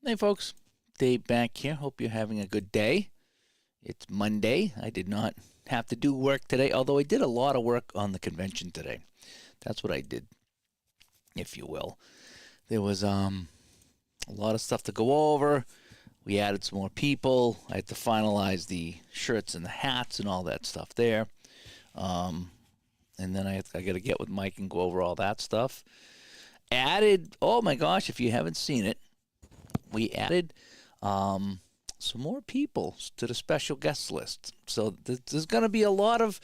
Hey, folks. Dave back here. Hope you're having a good day. It's Monday. I did not have to do work today, although I did a lot of work on the convention today. That's what I did, if you will. There was a lot of stuff to go over. We added some more people. I had to finalize the shirts and the hats and all that stuff there. And then I got to get with Mike and go over all that stuff. Added, oh my gosh, if you haven't seen it, we added some more people to the special guest list. So there's going to be a lot of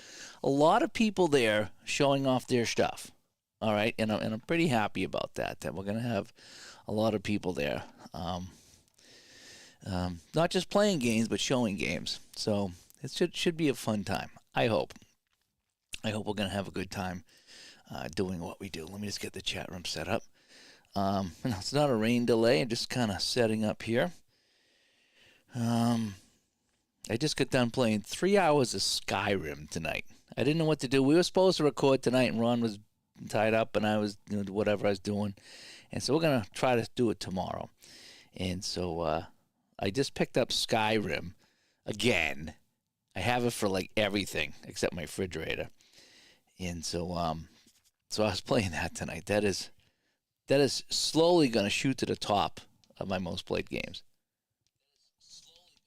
people there showing off their stuff. All right, and I'm pretty happy about that. That we're going to have a lot of people there, not just playing games but showing games. So it should be a fun time. I hope we're going to have a good time doing what we do. Let me just get the chat room set up. It's not a rain delay. I'm just kind of setting up here. I just got done playing 3 hours of Skyrim tonight. I didn't know what to do. We were supposed to record tonight, and Ron was tied up, and I was doing whatever I was doing. And so we're going to try to do it tomorrow. And so I just picked up Skyrim again. I have it for like everything except my refrigerator. And so I was playing that tonight. That is slowly going to shoot to the top of my most played games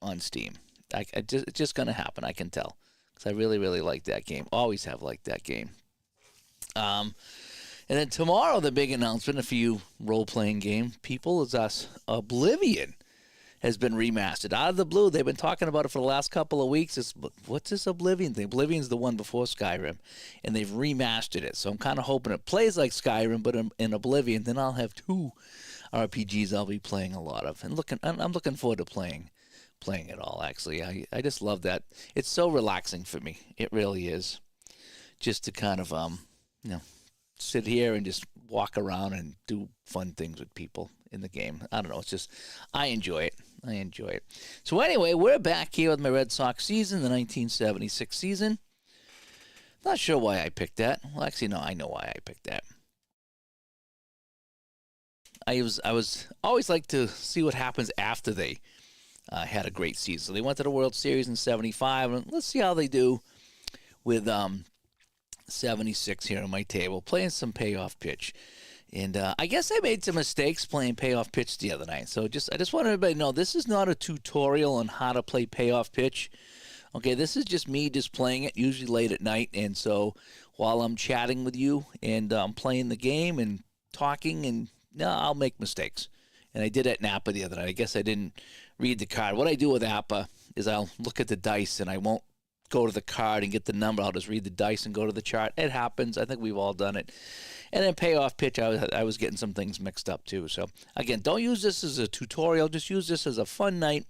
on Steam. It's just going to happen, I can tell, because I really, really like that game. Always have liked that game. And then tomorrow, the big announcement for you role-playing game people is us. Oblivion has been remastered. Out of the blue, they've been talking about it for the last couple of weeks. What's this Oblivion thing? Oblivion's the one before Skyrim, and they've remastered it. So I'm kind of hoping it plays like Skyrim, but in Oblivion. Then I'll have two RPGs I'll be playing a lot of, and I'm looking forward to playing it all. Actually, I just love that. It's so relaxing for me. It really is, just to kind of sit here and just walk around and do fun things with people in the game. I don't know. It's just, I enjoy it. So anyway, we're back here with my Red Sox season, the 1976 season. Not sure why I picked that. Well, actually, no, I know why I picked that. I was always like to see what happens after they had a great season. So they went to the World Series in 75, and let's see how they do with 76 here on my table, playing some Payoff Pitch. And I guess I made some mistakes playing Payoff Pitch the other night. So I just want everybody to know this is not a tutorial on how to play Payoff Pitch. Okay, this is just me just playing it, usually late at night. And so while I'm chatting with you and I'm playing the game and talking, and I'll make mistakes. And I did at Napa the other night. I guess I didn't read the card. What I do with Napa is I'll look at the dice and I won't go to the card and get the number. I'll just read the dice and go to the chart. It happens. I think we've all done it. And then Payoff Pitch, I was getting some things mixed up too. So again, don't use this as a tutorial. Just use this as a fun night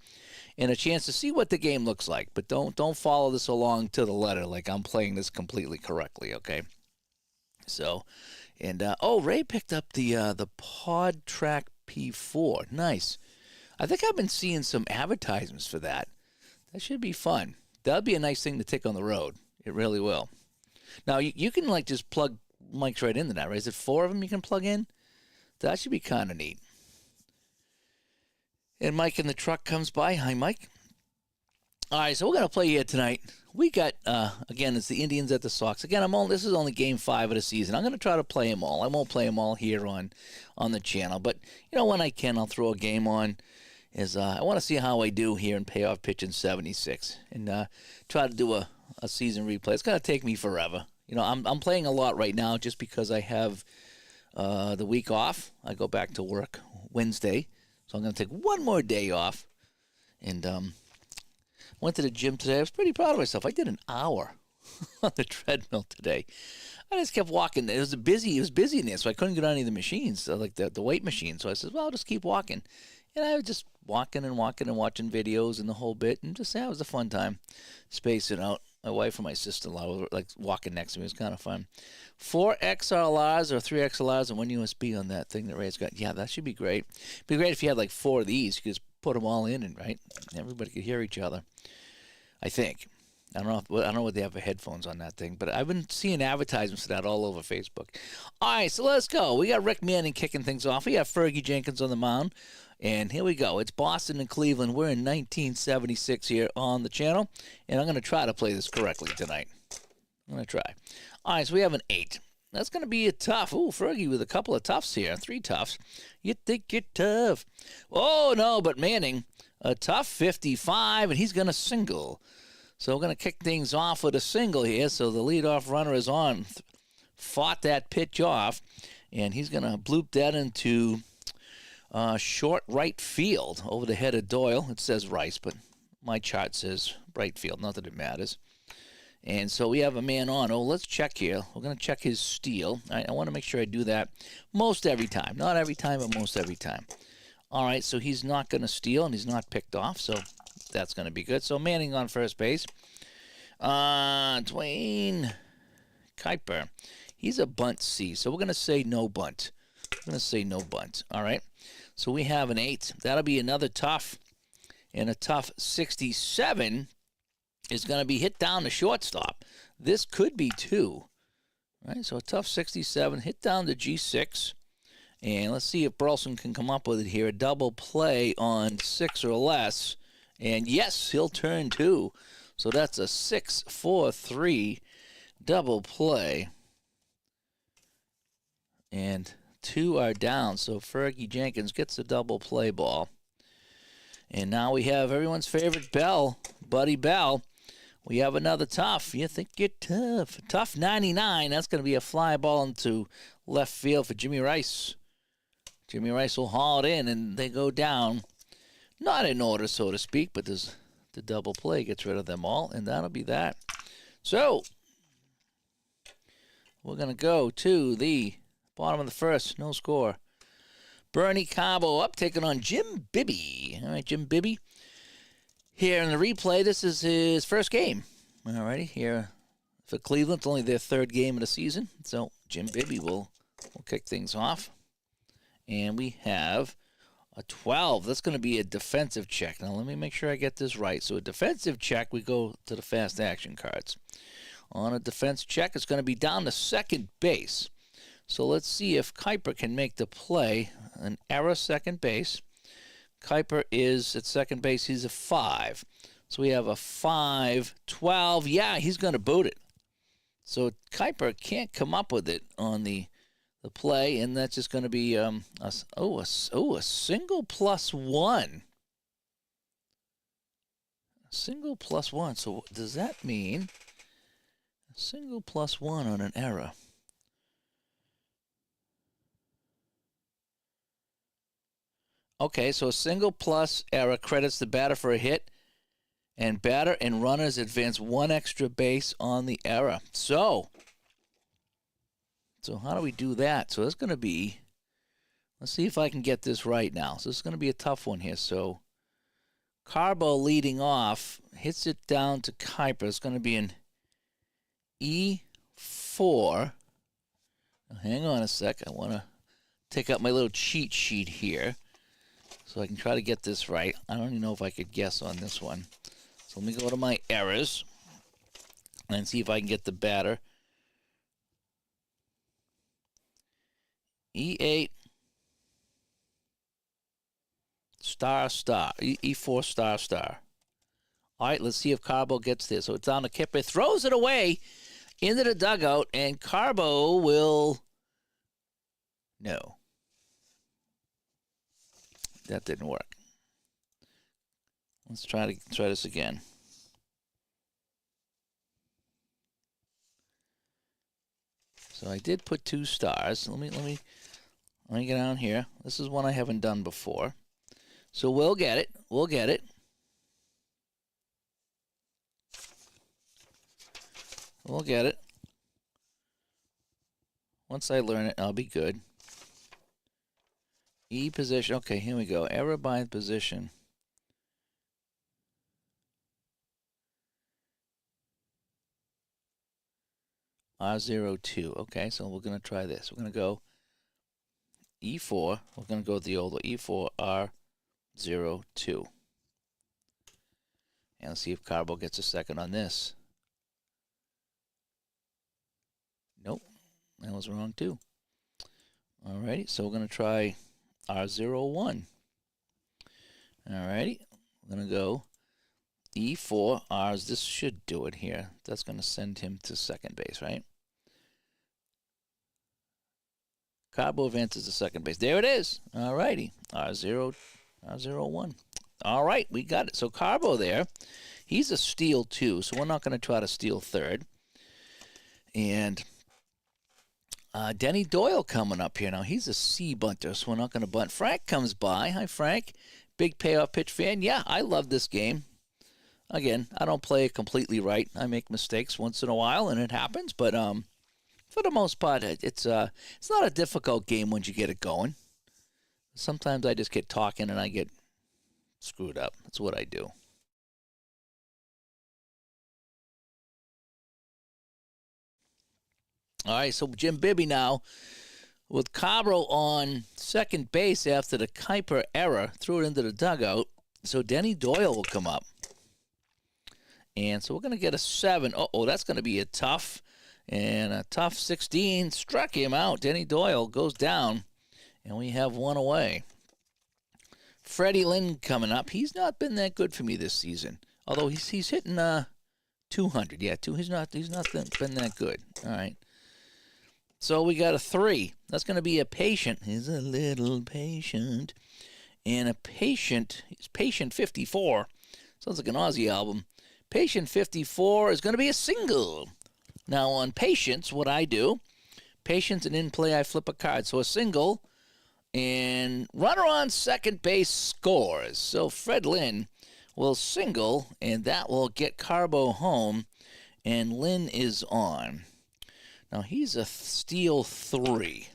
and a chance to see what the game looks like. But don't follow this along to the letter like I'm playing this completely correctly. Okay. So, and Ray picked up the Pod Track P4. Nice. I think I've been seeing some advertisements for that. That should be fun. That'll be a nice thing to take on the road. It really will. Now, you can like just plug mics right into that, right? Is it 4 of them you can plug in? That should be kind of neat. And Mike in the truck comes by. Hi, Mike. All right, so we're going to play here tonight. We got, again, it's the Indians at the Sox. Again, this is only Game 5 of the season. I'm going to try to play them all. I won't play them all here on the channel. But, when I can, I'll throw a game on. I want to see how I do here in Payoff Pitch in 76. And try to do a season replay. It's going to take me forever. I'm playing a lot right now just because I have the week off. I go back to work Wednesday. So I'm going to take one more day off. And went to the gym today. I was pretty proud of myself. I did an hour on the treadmill today. I just kept walking. It was busy in there, so I couldn't get on any of the machines, like the weight machine. So I said, well, I'll just keep walking. And I was just walking and watching videos and the whole bit. And just, it was a fun time spacing out. My wife and my sister-in-law were like walking next to me. It was kind of fun. 4 XLRs or 3 XLRs and 1 USB on that thing that Ray's got. Yeah, that should be great. It'd be great if you had like 4 of these. You could just put them all in, and right, everybody could hear each other. I think. I don't know what they have for headphones on that thing, but I've been seeing advertisements for that all over Facebook. All right, so let's go. We got Rick Manning kicking things off. We got Fergie Jenkins on the mound. And here we go. It's Boston and Cleveland. We're in 1976 here on the channel. And I'm going to try to play this correctly tonight. I'm going to try. All right, so we have an 8. That's going to be a tough. Ooh, Fergie with a couple of toughs here. 3 toughs. You think you're tough. Oh, no, but Manning, a tough 55, and he's going to single. So we're going to kick things off with a single here. So the leadoff runner is on. Fought that pitch off, and he's going to bloop that into short right field over the head of Doyle. It says Rice, but my chart says right field. Not that it matters. And so we have a man on. Oh, let's check here. We're going to check his steal. All right, I want to make sure I do that most every time. Not every time, but most every time. All right, so he's not going to steal, and he's not picked off, so that's going to be good. So Manning on first base. Dwayne Kuiper. He's a bunt C, so we're going to say no bunt. We're going to say no bunt. All right, so we have an 8. That'll be another tough, and a tough 67 is going to be hit down to shortstop. This could be 2. All right, so a tough 67 hit down to G6. And let's see if Burleson can come up with it here. A double play on 6 or less. And yes, he'll turn 2. So that's a 6-4-3 double play. And 2 are down. So Fergie Jenkins gets a double play ball. And now we have everyone's favorite Bell, Buddy Bell. We have another tough. You think you're tough. Tough 99. That's going to be a fly ball into left field for Jimmy Rice. Jimmy Rice will haul it in, and they go down. Not in order, so to speak, but there's the double play gets rid of them all, and that'll be that. So we're going to go to the bottom of the first. No score. Bernie Cabo up, taking on Jim Bibby. All right, Jim Bibby. Here in the replay, this is his first game. Alrighty, here for Cleveland. It's only their 3rd game of the season. So Jim Bibby will kick things off. And we have a 12. That's going to be a defensive check. Now, let me make sure I get this right. So a defensive check, we go to the fast action cards. On a defense check, it's going to be down to second base. So let's see if Kuiper can make the play. An error second base. Kuiper is at second base. He's a 5. So we have a 5-12. Yeah, he's going to boot it. So Kuiper can't come up with it on the play, and that's just going to be a single plus 1. A single plus 1. So does that mean a single plus 1 on an error? Okay, so a single plus error credits the batter for a hit, and batter and runners advance 1 extra base on the error. So how do we do that? So it's going to be, let's see if I can get this right now. So this is going to be a tough one here. So Carbo leading off, hits it down to Kuiper. It's going to be an E4. Now, hang on a sec. I want to take out my little cheat sheet here so I can try to get this right. I don't even know if I could guess on this one. So let me go to my errors and see if I can get the batter. E8 star star. E4 star star. All right, let's see if Carbo gets this. So it's down to Kipper. Throws it away into the dugout, and Carbo will... No. That didn't work. Let's try this again. So I did put 2 stars. Let me get down here. This is one I haven't done before. So we'll get it. We'll get it. We'll get it. Once I learn it, I'll be good. E position. Okay, here we go. Error by position. R02. Okay, so we're going to try this. We're going to go E4. We're going to go with the old E4 R02. And let's see if Carbo gets a second on this. Nope, that was wrong too. Alrighty, so we're going to try R01. All righty. We're going to go E4. Ours, this should do it here. That's going to send him to second base, right? Carbo advances to second base. There it is. All righty. R01. All right, we got it. So Carbo there, he's a steal too, so we're not going to try to steal third. And Denny Doyle coming up here. Now, he's a C bunter, so we're not going to bunt. Frank comes by. Hi, Frank. Big Payoff Pitch fan. Yeah, I love this game. Again, I don't play it completely right. I make mistakes once in a while, and it happens. But for the most part, it's not a difficult game once you get it going. Sometimes I just get talking and I get screwed up. That's what I do. All right, so Jim Bibby now with Cabro on second base after the Kuiper error, threw it into the dugout. So Denny Doyle will come up. And so we're going to get a 7. Uh-oh, that's going to be a tough. And a tough 16 struck him out. Denny Doyle goes down, and we have one away. Freddie Lynn coming up. He's not been that good for me this season. Although he's hitting 200. Yeah, he's not been that good. All right. So we got a 3. That's going to be a patient. He's a little patient. And a patient, he's Patient 54. Sounds like an Aussie album. Patient 54 is going to be a single. Now on patience, what I do, patience and in play, I flip a card. So a single and runner on second base scores. So Fred Lynn will single, and that will get Carbo home, and Lynn is on. Now, he's a steal 3.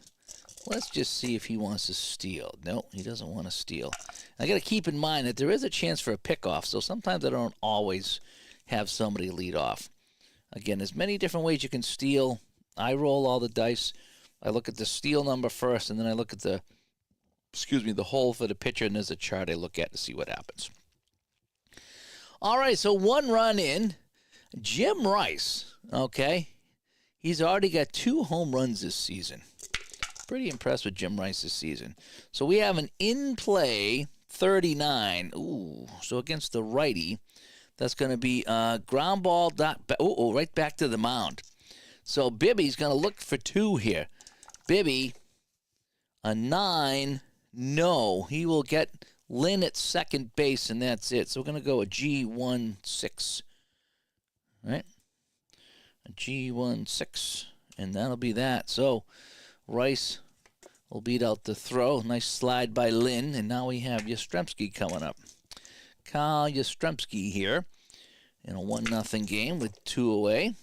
Let's just see if he wants to steal. No, he doesn't want to steal. I got to keep in mind that there is a chance for a pickoff, so sometimes I don't always have somebody lead off. Again, there's many different ways you can steal. I roll all the dice. I look at the steal number first, and then I look at the hole for the pitcher, and there's a chart I look at to see what happens. All right, so 1 run in. Jim Rice, okay? He's already got 2 home runs this season. Pretty impressed with Jim Rice this season. So we have an in-play 39. Ooh, so against the righty, that's going to be ground ball. Right back to the mound. So Bibby's going to look for 2 here. Bibby, a 9. No, he will get Lynn at second base, and that's it. So we're going to go a G16. Right? A G16, and that'll be that. So Rice will beat out the throw. Nice slide by Lynn, and now we have Yastrzemski coming up. Kyle Yastrzemski here in a 1-0 game with 2 away,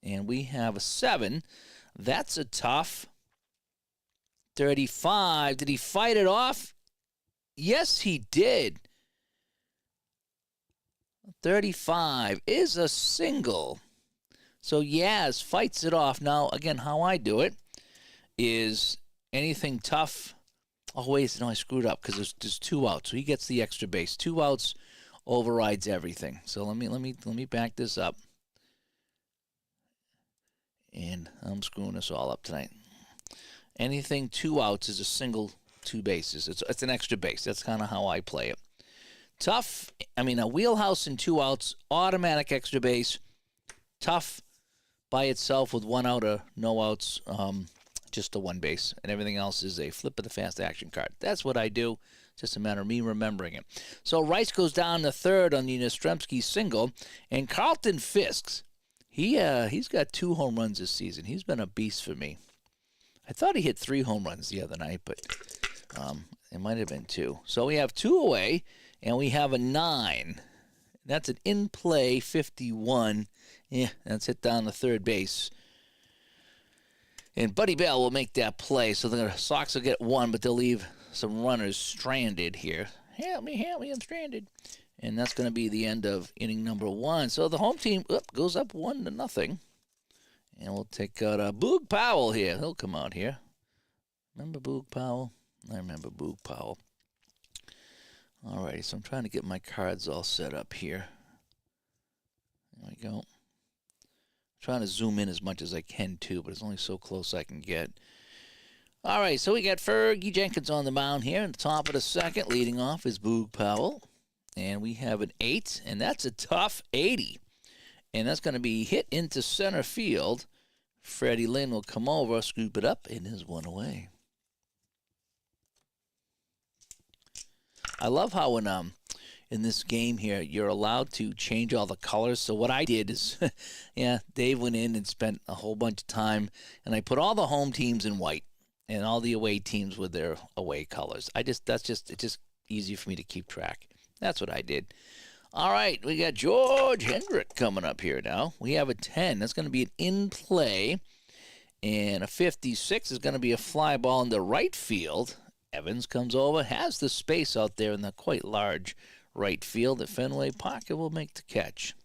and we have a 7. That's a tough 35. Did he fight it off? Yes, he did. 35 is a single. So Yaz fights it off. Now, again, how I do it is anything tough. Oh, wait, no, I screwed up because there's 2 outs. So he gets the extra base. 2 outs overrides everything. So let me back this up. And I'm screwing this all up tonight. Anything 2 outs is a single 2 bases. It's an extra base. That's kind of how I play it. Tough, a wheelhouse and 2 outs, automatic extra base. Tough by itself with 1 out or no outs, just a 1 base. And everything else is a flip of the fast action card. That's what I do. It's just a matter of me remembering it. So Rice goes down to third on the Yastrzemski single. And Carlton Fisk, he's got 2 home runs this season. He's been a beast for me. I thought he hit 3 home runs the other night, but it might have been 2. So we have 2 away, and we have a 9. That's an in-play 51. Yeah, that's hit down the third base. And Buddy Bell will make that play, so the Sox will get 1, but they'll leave some runners stranded here. Help me, I'm stranded. And that's going to be the end of inning number 1. So the home team goes up 1-0. And we'll take out Boog Powell here. He'll come out here. Remember Boog Powell? I remember Boog Powell. All righty, so I'm trying to get my cards all set up here. There we go. Trying to zoom in as much as I can, too, but it's only so close I can get. All right, so we got Fergie Jenkins on the mound here in the top of the second. Leading off is Boog Powell. And we have an 8, and that's a tough 80. And that's going to be hit into center field. Freddie Lynn will come over, scoop it up, and is one away. I love how in this game here, you're allowed to change all the colors. So what I did is, Dave went in and spent a whole bunch of time, and I put all the home teams in white and all the away teams with their away colors. It's just easy for me to keep track. That's what I did. All right, we got George Hendrick coming up here now. We have a 10. That's going to be an in play. And a 56 is going to be a fly ball into right field. Evans comes over, has the space out there in the quite large right field at Fenway Park, and will make the catch.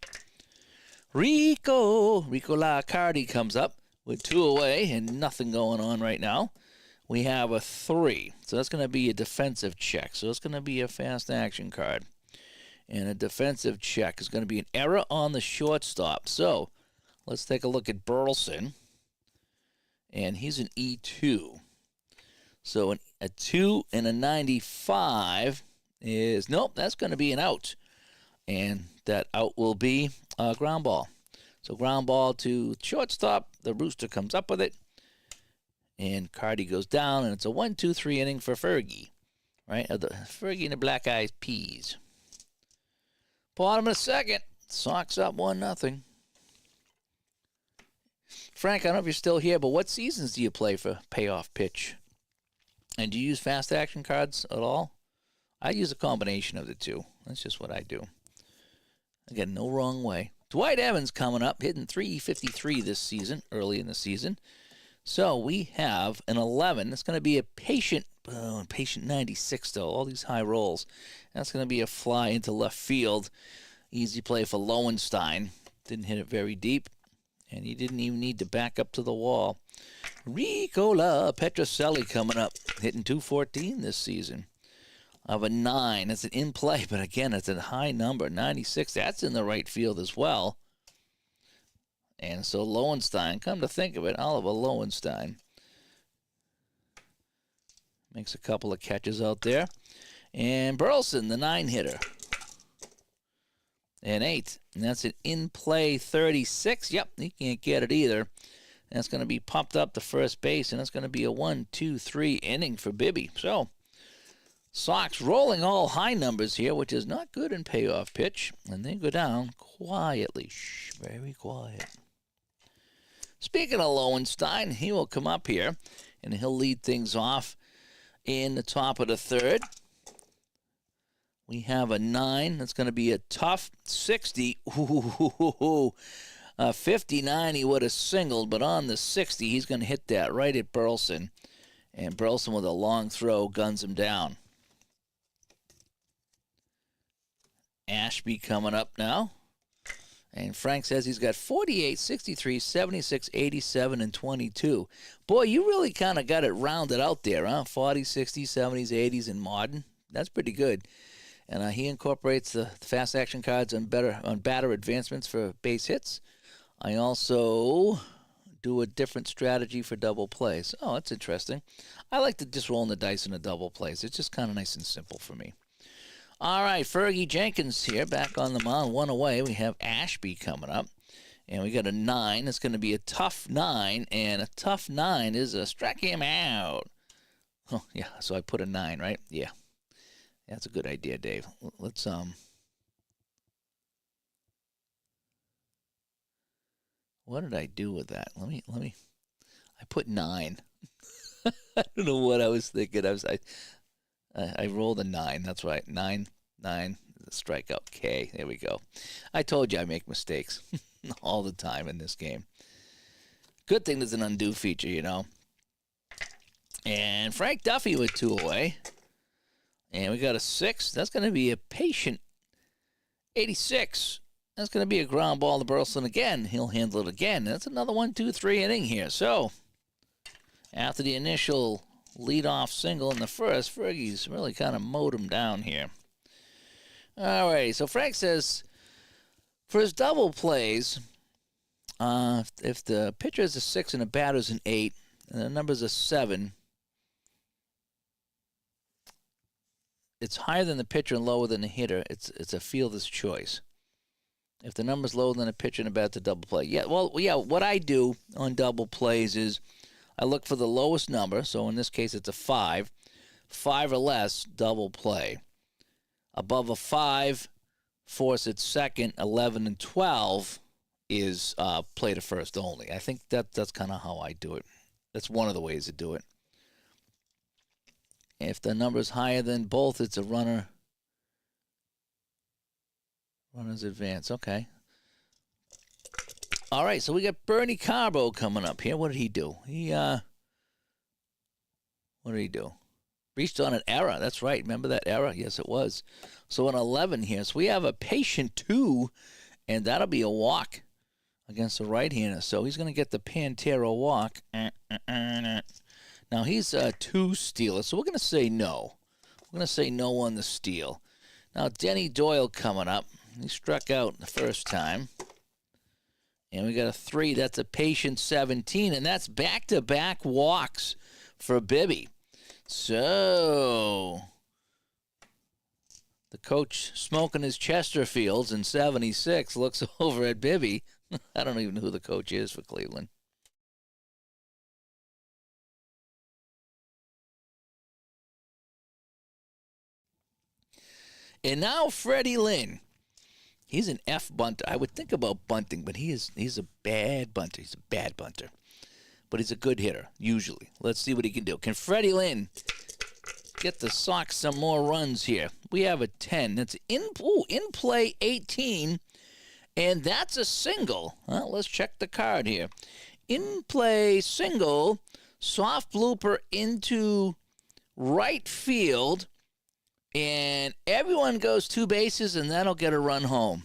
Rico Lacardi comes up with 2 away and nothing going on right now. We have a 3. So that's going to be a defensive check. So it's going to be a fast action card. And a defensive check is going to be an error on the shortstop. So let's take a look at Burleson. And he's an E2. So a 2 and a 95 is, nope, that's going to be an out. And that out will be a ground ball. So ground ball to shortstop. The Rooster comes up with it. And Cardi goes down, and it's a 1-2-3 inning for Fergie. Right? Fergie and the Black Eyed Peas. Bottom of the second. Sox up 1-0. Frank, I don't know if you're still here, but what seasons do you play for Payoff Pitch? And do you use fast action cards at all? I use a combination of the two. That's just what I do. Again, no wrong way. Dwight Evans coming up, hitting .353 this season, early in the season. So we have an 11. It's going to be a patient 96, though. All these high rolls. That's going to be a fly into left field. Easy play for Lowenstein. Didn't hit it very deep. And he didn't even need to back up to the wall. Ricola Petrocelli coming up, hitting .214 this season. Of a 9. It's an in play, but again, it's a high number, 96. That's in the right field as well. And so Lowenstein, come to think of it, Oliver Lowenstein makes a couple of catches out there. And Burleson, the 9-hitter. An 8. And that's an in-play 36. Yep, he can't get it either. That's going to be popped up to first base, and it's going to be a 1-2-3 inning for Bibby. So, Sox rolling all high numbers here, which is not good in Payoff Pitch. And they go down quietly. Shh, very quiet. Speaking of Lowenstein, he will come up here, and he'll lead things off in the top of the third. We have a 9. That's going to be a tough 60. Ooh, 59 he would have singled, but on the 60, he's going to hit that right at Burleson. And Burleson with a long throw guns him down. Ashby coming up now. And Frank says he's got 48, 63, 76, 87, and 22. Boy, you really kind of got it rounded out there, huh? 40s, 60s, 70s, 80s, and modern. That's pretty good. And he incorporates the fast action cards on batter advancements for base hits. I also do a different strategy for double plays. Oh, that's interesting. I like to just roll the dice in the double plays. It's just kind of nice and simple for me. All right, Fergie Jenkins here, back on the mound, 1 away. We have Ashby coming up, and we got a 9. It's going to be a tough 9, and a tough 9 is a strike him out. Oh, yeah, so I put a 9, right? Yeah. That's a good idea, Dave. Let's, what did I do with that? Let me, I put 9. I don't know what I was thinking. I rolled a 9. That's right. 9, strikeout K. There we go. I told you I make mistakes all the time in this game. Good thing there's an undo feature, you know. And Frank Duffy with 2 away. And we got a 6. That's going to be a patient 86. That's going to be a ground ball to Burleson again. He'll handle it again. That's another 1-2-3 inning here. So, after the initial leadoff single in the first, Fergie's really kind of mowed him down here. All right, so Frank says for his double plays, if the pitcher is a 6 and the batter's an 8, and the number's a 7, it's higher than the pitcher and lower than the hitter, it's a fielder's choice. If the number's lower than a pitcher and a batter, to double play. Yeah, well, yeah. What I do on double plays is I look for the lowest number. So in this case, it's a 5. 5 or less, double play. Above a 5, force at second. 11 and 12 is play to first only. I think that's kind of how I do it. That's one of the ways to do it. If the number is higher than both, it's a runner. Runner's advance. Okay. All right, so we got Bernie Carbo coming up here. What did he do? What did he do? Reached on an error. That's right. Remember that error? Yes, it was. So an 11 here. So we have a patient 2, and that'll be a walk against the right-hander. So he's going to get the Pantera walk. Now he's a 2 stealer, so we're going to say no. We're going to say no on the steal. Now Denny Doyle coming up. He struck out the first time. And we got a 3. That's a patient 17, and that's back-to-back walks for Bibby. So the coach smoking his Chesterfields in 76 looks over at Bibby. I don't even know who the coach is for Cleveland. And now Freddie Lynn. He's an F bunter. I would think about bunting, but he's a bad bunter. He's a bad bunter. But he's a good hitter, usually. Let's see what he can do. Can Freddie Lynn get the Sox some more runs here? We have a 10. That's in play 18, and that's a single. Well, let's check the card here. In play single, soft blooper into right field, and everyone goes 2 bases, and that'll get a run home.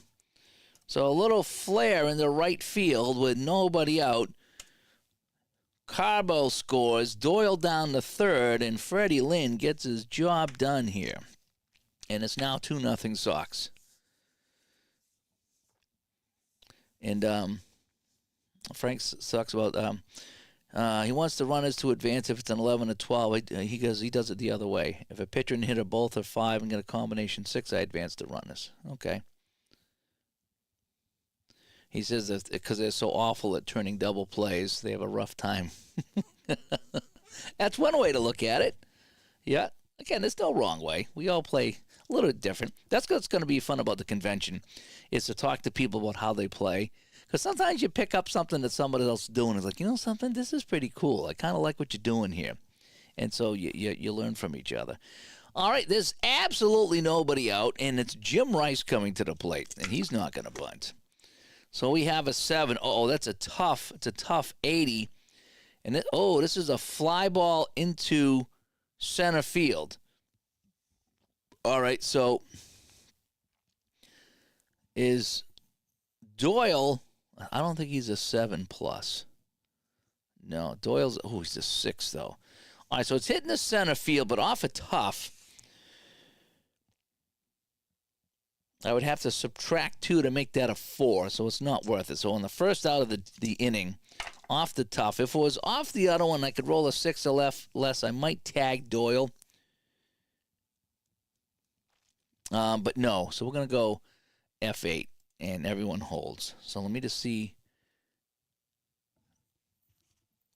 So a little flare in the right field with nobody out. Carbo scores, Doyle down to third, and Freddie Lynn gets his job done here. And it's now 2-0 Sox. And Frank talks about he wants the runners to advance if it's an 11 to 12. He does it the other way. If a pitcher and hitter both are 5 and get a combination 6, I advance the runners. Okay. He says that because they're so awful at turning double plays, they have a rough time. That's one way to look at it. Yeah. Again, there's no wrong way. We all play a little bit different. That's what's going to be fun about the convention, is to talk to people about how they play. Because sometimes you pick up something that somebody else is doing. It's like, you know something? This is pretty cool. I kind of like what you're doing here. And so you learn from each other. All right, there's absolutely nobody out, and it's Jim Rice coming to the plate, and he's not going to bunt. So we have a 7. Oh, it's a tough 80. And this is a fly ball into center field. All right, so is Doyle, I don't think he's a 7+. No, he's a 6, though. All right, so it's hitting the center field, but off a tough. I would have to subtract 2 to make that a 4, so it's not worth it. So on the first out of the inning, off the tough. If it was off the other one, I could roll a 6 or less. I might tag Doyle. But no, so we're going to go F8, and everyone holds. So let me just see.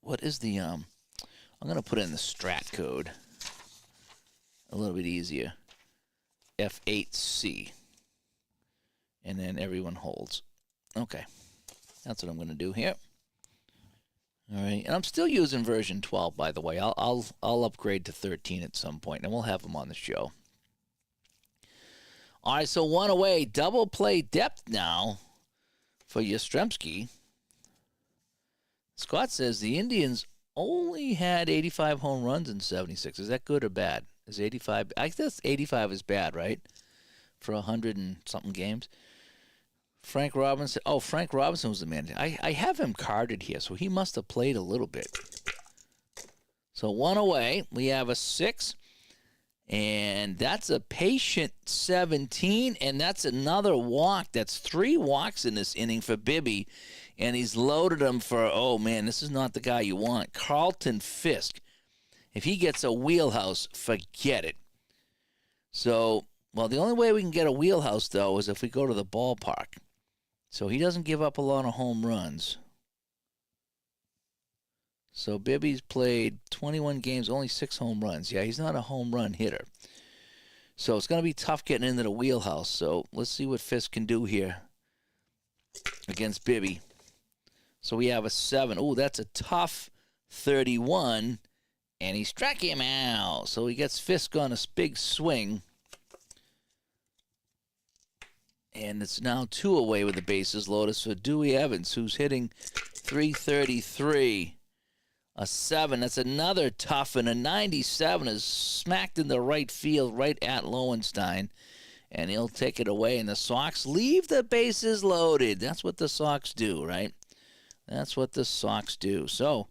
What is the, I'm going to put in the strat code. A little bit easier. F8C. And then everyone holds. Okay. That's what I'm going to do here. All right. And I'm still using version 12, by the way. I'll upgrade to 13 at some point, and we'll have them on the show. All right, so 1 away. Double play depth now for Yastrzemski. Scott says the Indians only had 85 home runs in 76. Is that good or bad? Is 85? I guess 85 is bad, right? For 100 and something games. Frank Robinson. Oh, Frank Robinson was the manager. I have him carded here, so he must have played a little bit. So 1 away. We have a 6. And that's a patient 17, and that's another walk. That's 3 walks in this inning for Bibby, and he's loaded them for, oh, man, this is not the guy you want. Carlton Fisk. If he gets a wheelhouse, forget it. So, well, the only way we can get a wheelhouse, though, is if we go to the ballpark. So he doesn't give up a lot of home runs. So Bibby's played 21 games, only 6 home runs. Yeah, he's not a home run hitter. So it's going to be tough getting into the wheelhouse. So let's see what Fisk can do here against Bibby. So we have a 7. Ooh, that's a tough 31. And he struck him out. So he gets Fisk on a big swing. And it's now 2 away with the bases loaded for Dewey Evans, who's hitting .333. A 7, that's another tough, and a 97 is smacked in the right field right at Lowenstein. And he'll take it away, and the Sox leave the bases loaded. That's what the Sox do, right? That's what the Sox do. So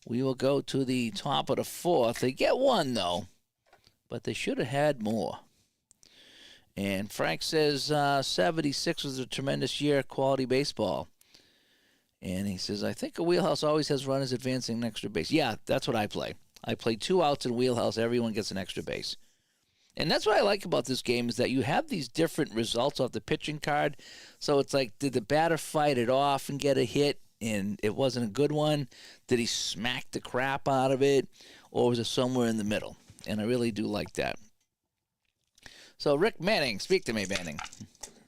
we will go to the top of the 4th. They get 1, though, but they should have had more. And Frank says 76 was a tremendous year, quality baseball. And he says, I think a wheelhouse always has runners advancing an extra base. Yeah, that's what I play. I play 2 outs in wheelhouse. Everyone gets an extra base. And that's what I like about this game is that you have these different results off the pitching card. So it's like, did the batter fight it off and get a hit and it wasn't a good one? Did he smack the crap out of it? Or was it somewhere in the middle? And I really do like that. So Rick Manning, speak to me, Manning.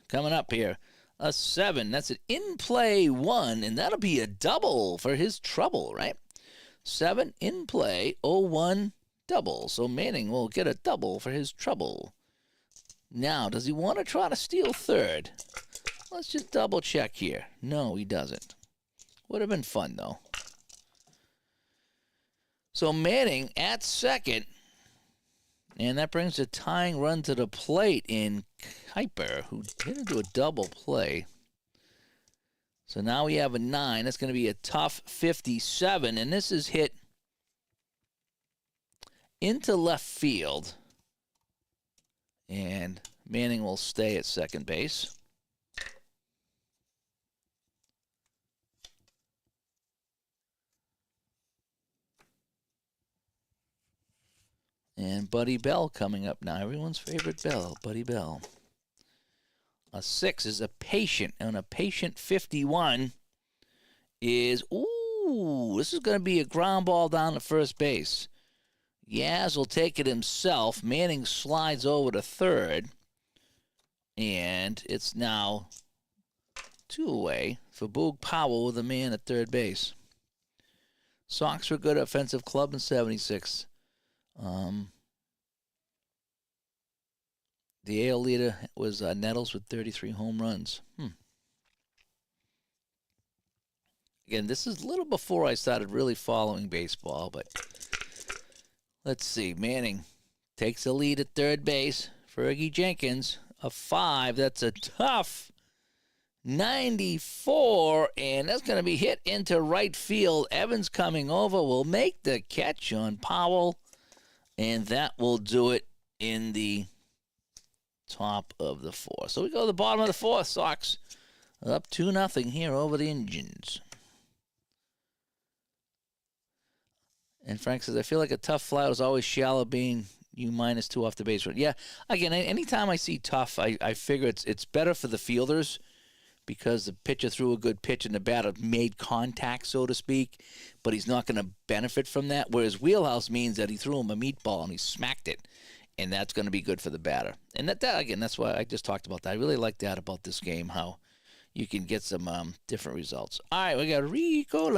Coming up here. A 7, that's an in-play 1, and that'll be a double for his trouble, right? 7 in play, 0-1 double. So Manning will get a double for his trouble. Now, does he want to try to steal 3rd? Let's just double check here. No, he doesn't. Would have been fun, though. So Manning at 2nd. And that brings a tying run to the plate in Kuiper, who hit into a double play. So now we have a 9. That's going to be a tough 57. And this is hit into left field. And Manning will stay at second base. And Buddy Bell coming up now. Everyone's favorite Bell, Buddy Bell. A 6 is a patient, and a patient 51 is, ooh, this is going to be a ground ball down to first base. Yaz will take it himself. Manning slides over to 3rd, and it's now 2 away for Boog Powell with a man at 3rd base. Sox were good offensive club in 76. The AL leader was Nettles with 33 home runs. Again, this is a little before I started really following baseball, but let's see. Manning takes the lead at 3rd base. Fergie Jenkins, a 5. That's a tough 94, and that's going to be hit into right field. Evans coming over will make the catch on Powell. And that will do it in the top of the 4th. So we go to the bottom of the 4th. Sox up 2-0 here over the Indians. And Frank says, I feel like a tough fly was always shallow being you -2 off the base run. Yeah, again, anytime I see tough, I figure it's better for the fielders because the pitcher threw a good pitch and the batter made contact, so to speak, but he's not going to benefit from that. Whereas wheelhouse means that he threw him a meatball and he smacked it, and that's going to be good for the batter. And that again, that's why I just talked about that. I really like that about this game, how you can get some different results. All right, we got Rico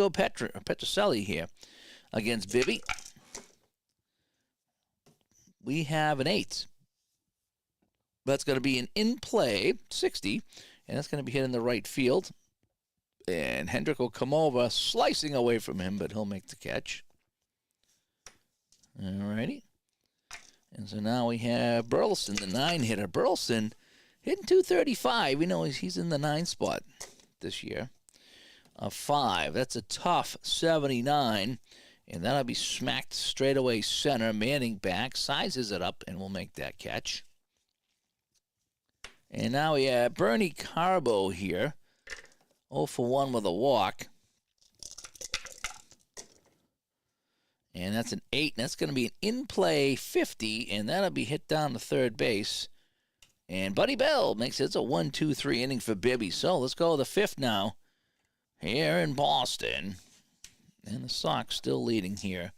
Petrocelli here against Bibby. We have an 8. That's going to be an in-play 60. And that's going to be hit in the right field. And Hendrick will come over, slicing away from him, but he'll make the catch. All righty. And so now we have Burleson, the 9-hitter. Burleson hitting .235. We know he's in the 9 spot this year. A 5. That's a tough 79. And that'll be smacked straight away center. Manning back, sizes it up, and will make that catch. And now we have Bernie Carbo here. 0 for 1 with a walk. And that's an 8. And that's going to be an in-play 50, and that'll be hit down to third base. And Buddy Bell makes it. It's a 1-2-3 inning for Bibby. So let's go to the 5th now here in Boston. And the Sox still leading here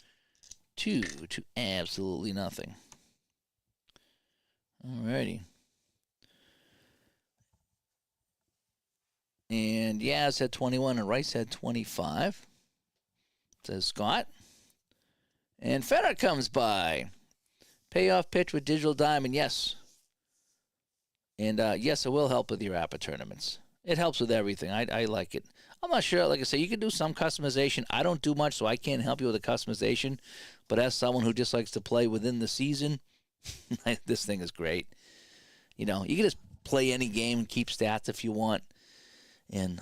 2 to absolutely nothing. Alrighty. And Yaz had 21 and Rice had 25, says Scott. And Fenner comes by. Payoff pitch with Digital Diamond, yes. And yes, it will help with your APA tournaments. It helps with everything. I like it. I'm not sure. Like I say, you can do some customization. I don't do much, so I can't help you with the customization. But as someone who just likes to play within the season, this thing is great. You know, you can just play any game and keep stats if you want.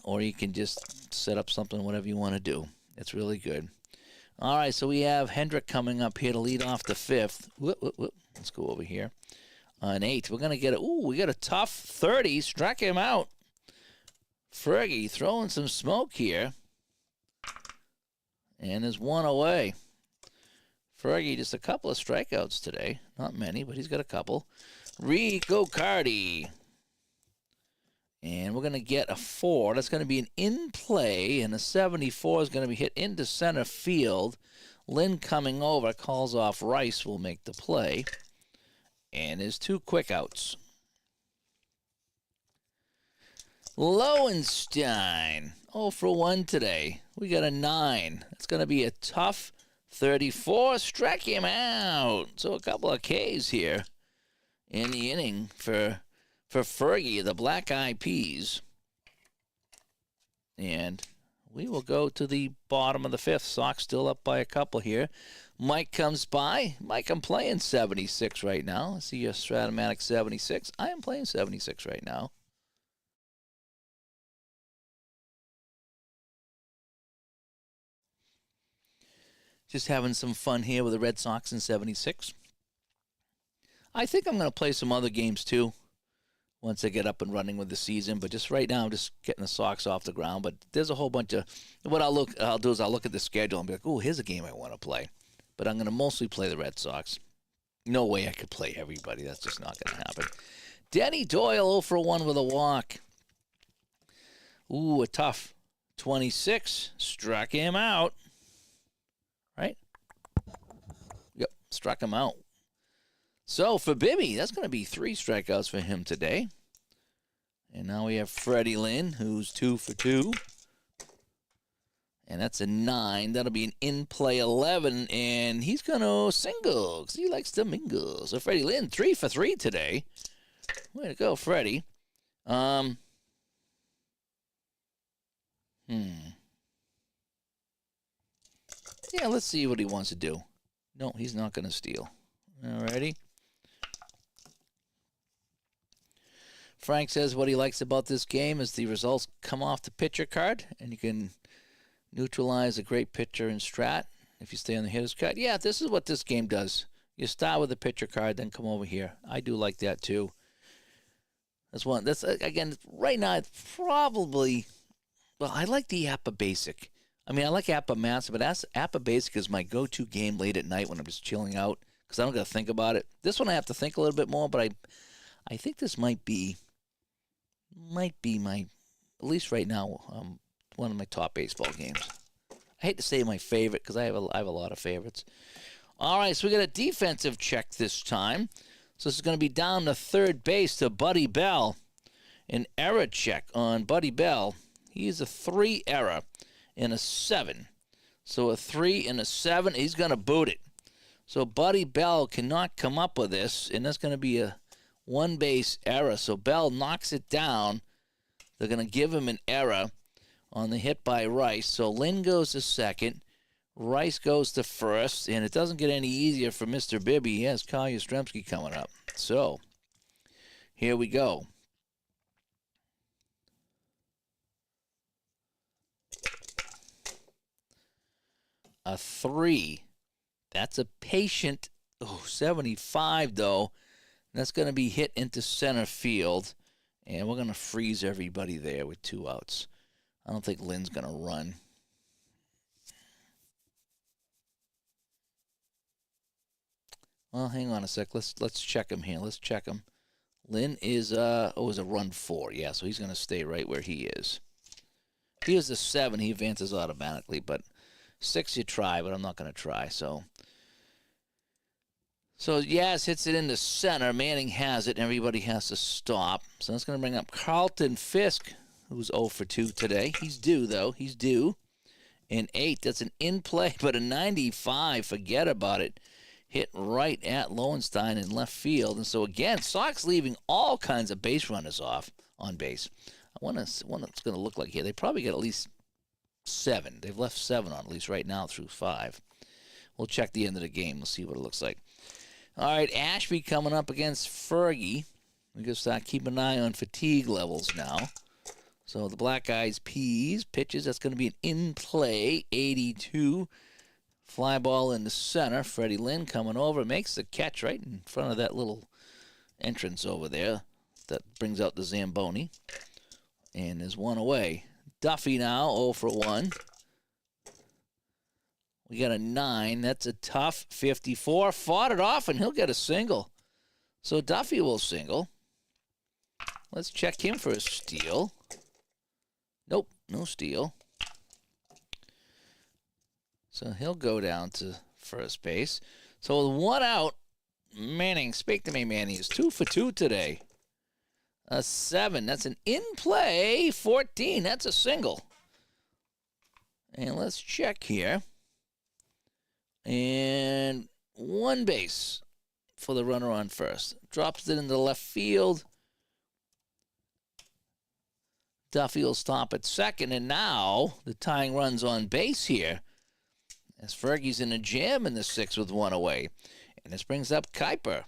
Or you can just set up something, whatever you want to do. It's really good. All right, so we have Hendrick coming up here to lead off the 5th. Let's go over here. An 8. We're going to get we got a tough 30. Struck him out. Fergie throwing some smoke here. And there's one away. Fergie, just a couple of strikeouts today. Not many, but he's got a couple. Rico Cardi. And we're going to get a 4. That's going to be an in-play, and a 74 is going to be hit into center field. Lynn coming over, calls off Rice, will make the play. And there's 2 quick outs. Lowenstein, 0 for 1 today. We got a 9. That's going to be a tough 34. Struck him out. So a couple of Ks here in the inning for Fergie, the Black Eyed Peas. And we will go to the bottom of the 5th. Sox still up by a couple here. Mike comes by. Mike, I'm playing 76 right now. I see your Stratomatic 76. I am playing 76 right now. Just having some fun here with the Red Sox in 76. I think I'm going to play some other games too once I get up and running with the season. But just right now, I'm just getting the Sox off the ground. But there's a whole bunch of what I'll do is I'll look at the schedule and be like, oh, here's a game I want to play. But I'm going to mostly play the Red Sox. No way I could play everybody. That's just not going to happen. Denny Doyle 0 for 1 with a walk. Ooh, a tough 26. Struck him out. Right? Yep, struck him out. So for Bibby, that's going to be 3 strikeouts for him today. And now we have Freddie Lynn, who's 2 for 2. And that's a 9. That'll be an in-play 11. And he's going to single because he likes to mingle. So Freddie Lynn, 3 for 3 today. Way to go, Freddie. Yeah, let's see what he wants to do. No, he's not going to steal. Alrighty. Frank says what he likes about this game is the results come off the pitcher card, and you can neutralize a great pitcher in Strat if you stay on the hitter's card. Yeah, this is what this game does. You start with the pitcher card, then come over here. I do like that too. That's one. That's again right now. It's probably I like the APA Basic. I mean, I like APA Master, but APA Basic is my go-to game late at night when I'm just chilling out because I don't got to think about it. This one I have to think a little bit more, but I think this might be my, at least right now, one of my top baseball games. I hate to say my favorite because I have a lot of favorites. All right, so we got a defensive check this time. So this is going to be down to third base to Buddy Bell. An error check on Buddy Bell. He is a 3 error and a 7. So a 3 and a 7. He's going to boot it. So Buddy Bell cannot come up with this, and that's going to be a 1-base error. So Bell knocks it down. They're going to give him an error on the hit by Rice. So Lynn goes to second. Rice goes to first, and it doesn't get any easier for Mr. Bibby. He has Kyle Yastrzemski coming up. So here we go. A 3. That's a patient. 75, though. That's going to be hit into center field. And we're going to freeze everybody there with 2 outs. I don't think Lynn's going to run. Well, hang on a sec. Let's check him here. Let's check him. Lynn is is a run 4. Yeah, so he's gonna stay right where he is. If he was a 7, he advances automatically, but 6 you try, but I'm not gonna try. So Yaz hits it into center. Manning has it, and everybody has to stop. So that's gonna bring up Carlton Fisk, who's 0 for 2 today. He's due though. He's due. An 8. That's an in play, but a 95. Forget about it. Hit right at Lowenstein in left field. And so, again, Sox leaving all kinds of base runners off on base. I wonder what it's going to look like here. They probably get at least 7. They've left 7 on, at least right now, through 5. We'll check the end of the game. We'll see what it looks like. All right, Ashby coming up against Fergie. We're going to start keeping an eye on fatigue levels now. So the Black Eyes Peas pitches. That's going to be an in-play 82. Fly ball in the center. Freddie Lynn coming over. Makes the catch right in front of that little entrance over there. That brings out the Zamboni. And there's one away. Duffy now, 0 for 1. We got a 9. That's a tough 54. Fought it off, and he'll get a single. So Duffy will single. Let's check him for a steal. Nope, no steal. So he'll go down to first base. So with 1 out, Manning, speak to me, Manning, is 2 for 2 today. A 7. That's an in-play 14. That's a single. And let's check here. And 1 base for the runner on first. Drops it into left field. Duffy will stop at second. And now the tying run's on base here, as Fergie's in a jam in the 6th with 1 away. And this brings up Kuiper.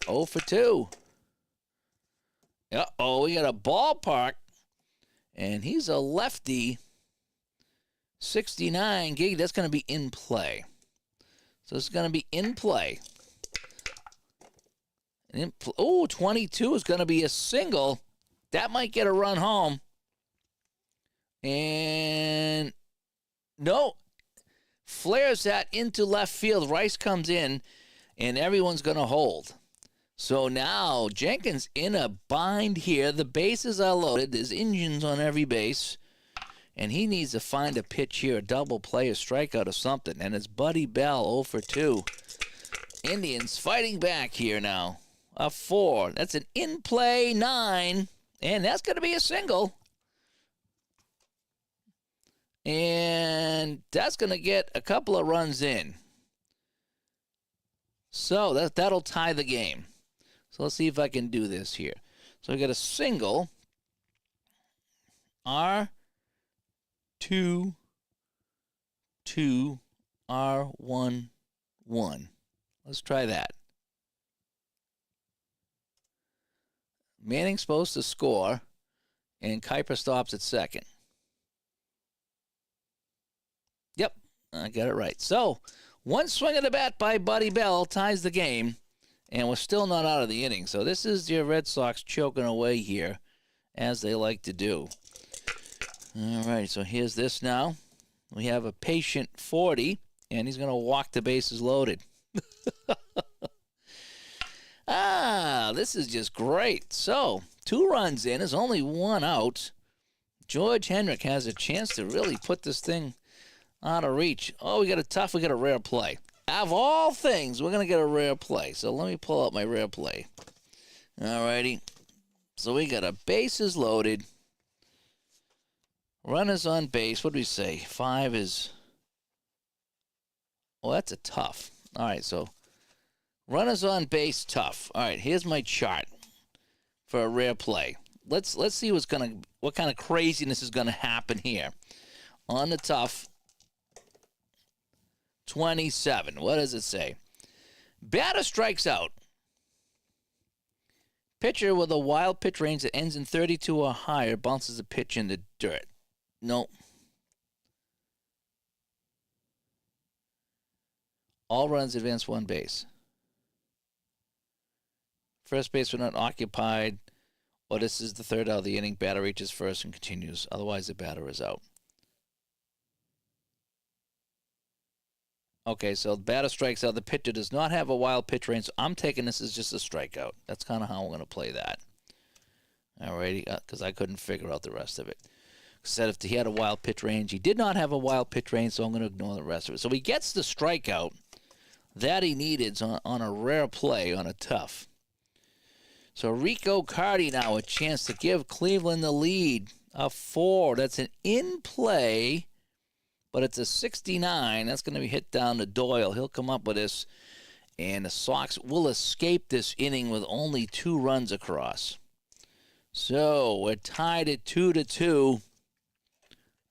0 for 2. Uh-oh, we got a ballpark. And he's a lefty. 69 gig. That's going to be in play. So it's going to be in play. And 22 is going to be a single. That might get a run home. And no. Flares that into left field. Rice comes in, and everyone's going to hold. So now Jenkins in a bind here. The bases are loaded. There's engines on every base. And he needs to find a pitch here, a double play, a strikeout or something. And it's Buddy Bell, 0 for 2. Indians fighting back here now. A 4. That's an in-play 9. And that's going to be a single. And that's going to get a couple of runs in. So that'll tie the game. So let's see if I can do this here. So we got a single. R2, 2, R1, 1. Let's try that. Manning's supposed to score, and Kuiper stops at second. Yep, I got it right. So, 1 swing of the bat by Buddy Bell ties the game, and we're still not out of the inning. So this is your Red Sox choking away here, as they like to do. All right, so here's this now. We have a patient 40, and he's going to walk the bases loaded. This is just great. So, 2 runs in. There's only 1 out. George Hendrick has a chance to really put this thing out of reach. Oh, we got a rare play. Of all things, we're going to get a rare play. So let me pull out my rare play. All righty. So we got a bases loaded. Runners on base. What do we say? 5 is... Well, that's a tough. All right, so runners on base, tough. All right, here's my chart for a rare play. Let's see what kind of craziness is going to happen here. On the tough, 27. What does it say? Batter strikes out. Pitcher with a wild pitch range that ends in 32 or higher bounces the pitch in the dirt. Nope. All runs advance 1 base. First base not occupied, or this is the 3rd out of the inning. Batter reaches first and continues. Otherwise, the batter is out. Okay, so the batter strikes out. The pitcher does not have a wild pitch range. So I'm taking this as just a strikeout. That's kind of how I'm going to play that. Alrighty, because I couldn't figure out the rest of it. Said if he had a wild pitch range, he did not have a wild pitch range, so I'm going to ignore the rest of it. So he gets the strikeout that he needed on a rare play on a tough. So Rico Cardi now a chance to give Cleveland the lead. A 4. That's an in play, but it's a 69. That's going to be hit down to Doyle. He'll come up with this, and the Sox will escape this inning with only 2 runs across. So we're tied at 2-2.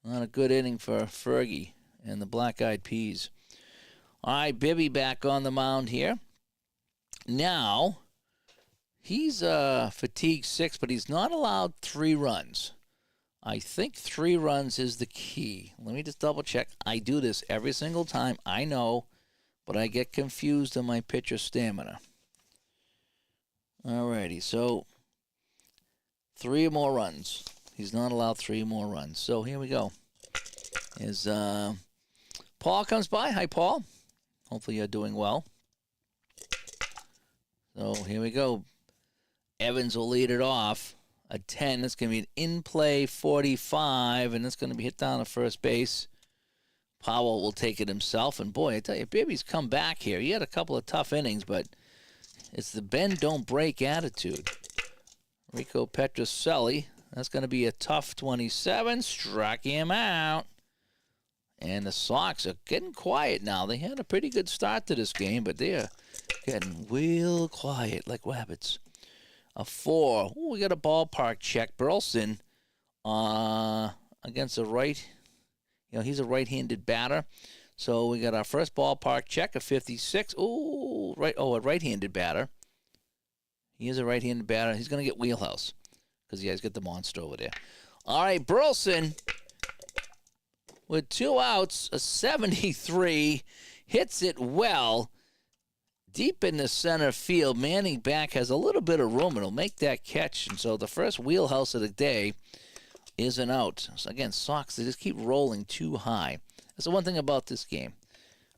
Not a good inning for Fergie and the Black Eyed Peas. All right, Bibby back on the mound here. Now, he's fatigued 6, but he's not allowed 3 runs. I think 3 runs is the key. Let me just double check. I do this every single time. I know, but I get confused on my pitcher stamina. All righty, so 3 more runs. He's not allowed 3 more runs. So here we go. As Paul comes by. Hi, Paul. Hopefully you're doing well. So here we go. Evans will lead it off. A 10. That's going to be an in-play 45, and that's going to be hit down to first base. Powell will take it himself. And, boy, I tell you, Bibby's come back here. He had a couple of tough innings, but it's the bend, don't break attitude. Rico Petrocelli. That's going to be a tough 27. Struck him out. And the Sox are getting quiet now. They had a pretty good start to this game, but they're getting real quiet like rabbits. A 4. Ooh, we got a ballpark check. Burleson against a right. He's a right-handed batter. So we got our first ballpark check, a 56. Ooh, right. Oh, a right-handed batter. He is a right-handed batter. He's going to get wheelhouse because he's got the monster over there. All right, Burleson with 2 outs, a 73, hits it well. Deep in the center field, Manning back has a little bit of room, and he'll make that catch. And so the first wheelhouse of the day is an out. So again, Sox, they just keep rolling too high. That's the one thing about this game.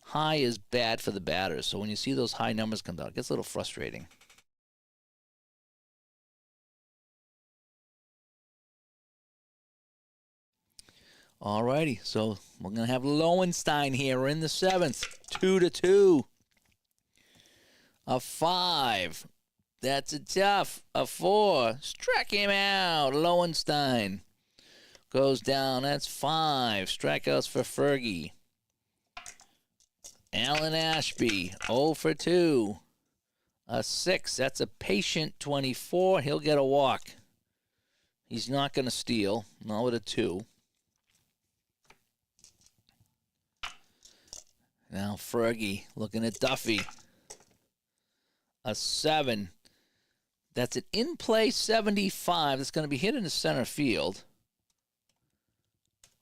High is bad for the batters. So when you see those high numbers come down, it gets a little frustrating. All righty, so we're going to have Lowenstein here. We're in the 7th, 2-2. A 5. That's a tough. A 4. Struck him out. Lowenstein goes down. That's 5. Strikeouts for Fergie. Alan Ashby, 0 for 2. A 6. That's a patient 24. He'll get a walk. He's not going to steal. Not with a 2. Now Fergie looking at Duffy. A 7. That's an in-play 75. That's going to be hit in the center field.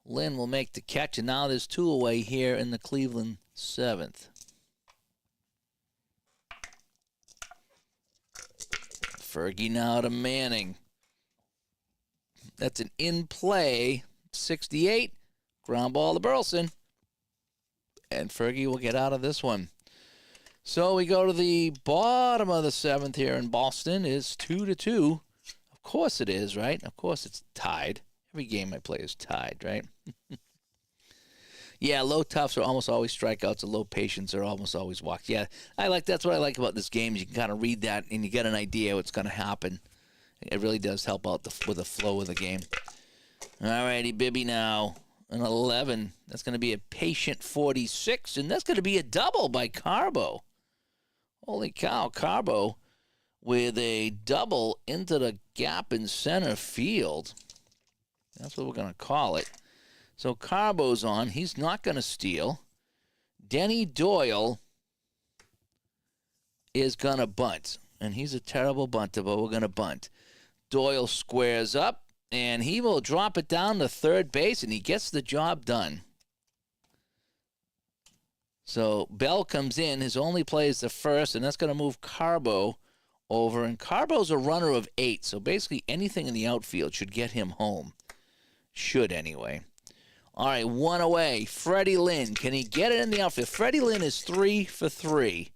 Lynn will make the catch, and now there's 2 away here in the Cleveland 7th. Fergie now to Manning. That's an in-play 68. Ground ball to Burleson. And Fergie will get out of this one. So we go to the bottom of the 7th here in Boston. It's 2-2. Of course it is, right? Of course it's tied. Every game I play is tied, right? Yeah, low toughs are almost always strikeouts, and low patients are almost always walks. Yeah, that's what I like about this game. Is you can kind of read that and you get an idea what's going to happen. It really does help out with the flow of the game. All righty, Bibby now. An 11. That's going to be a patient 46, and that's going to be a double by Carbo. Holy cow, Carbo with a double into the gap in center field. That's what we're going to call it. So Carbo's on. He's not going to steal. Denny Doyle is going to bunt, and he's a terrible bunter, but we're going to bunt. Doyle squares up. And he will drop it down to third base, and he gets the job done. So Bell comes in. His only play is the first, and that's going to move Carbo over. And Carbo's a runner of 8, so basically anything in the outfield should get him home. Should, anyway. All right, one away. Freddie Lynn. Can he get it in the outfield? Freddie Lynn is 3 for 3.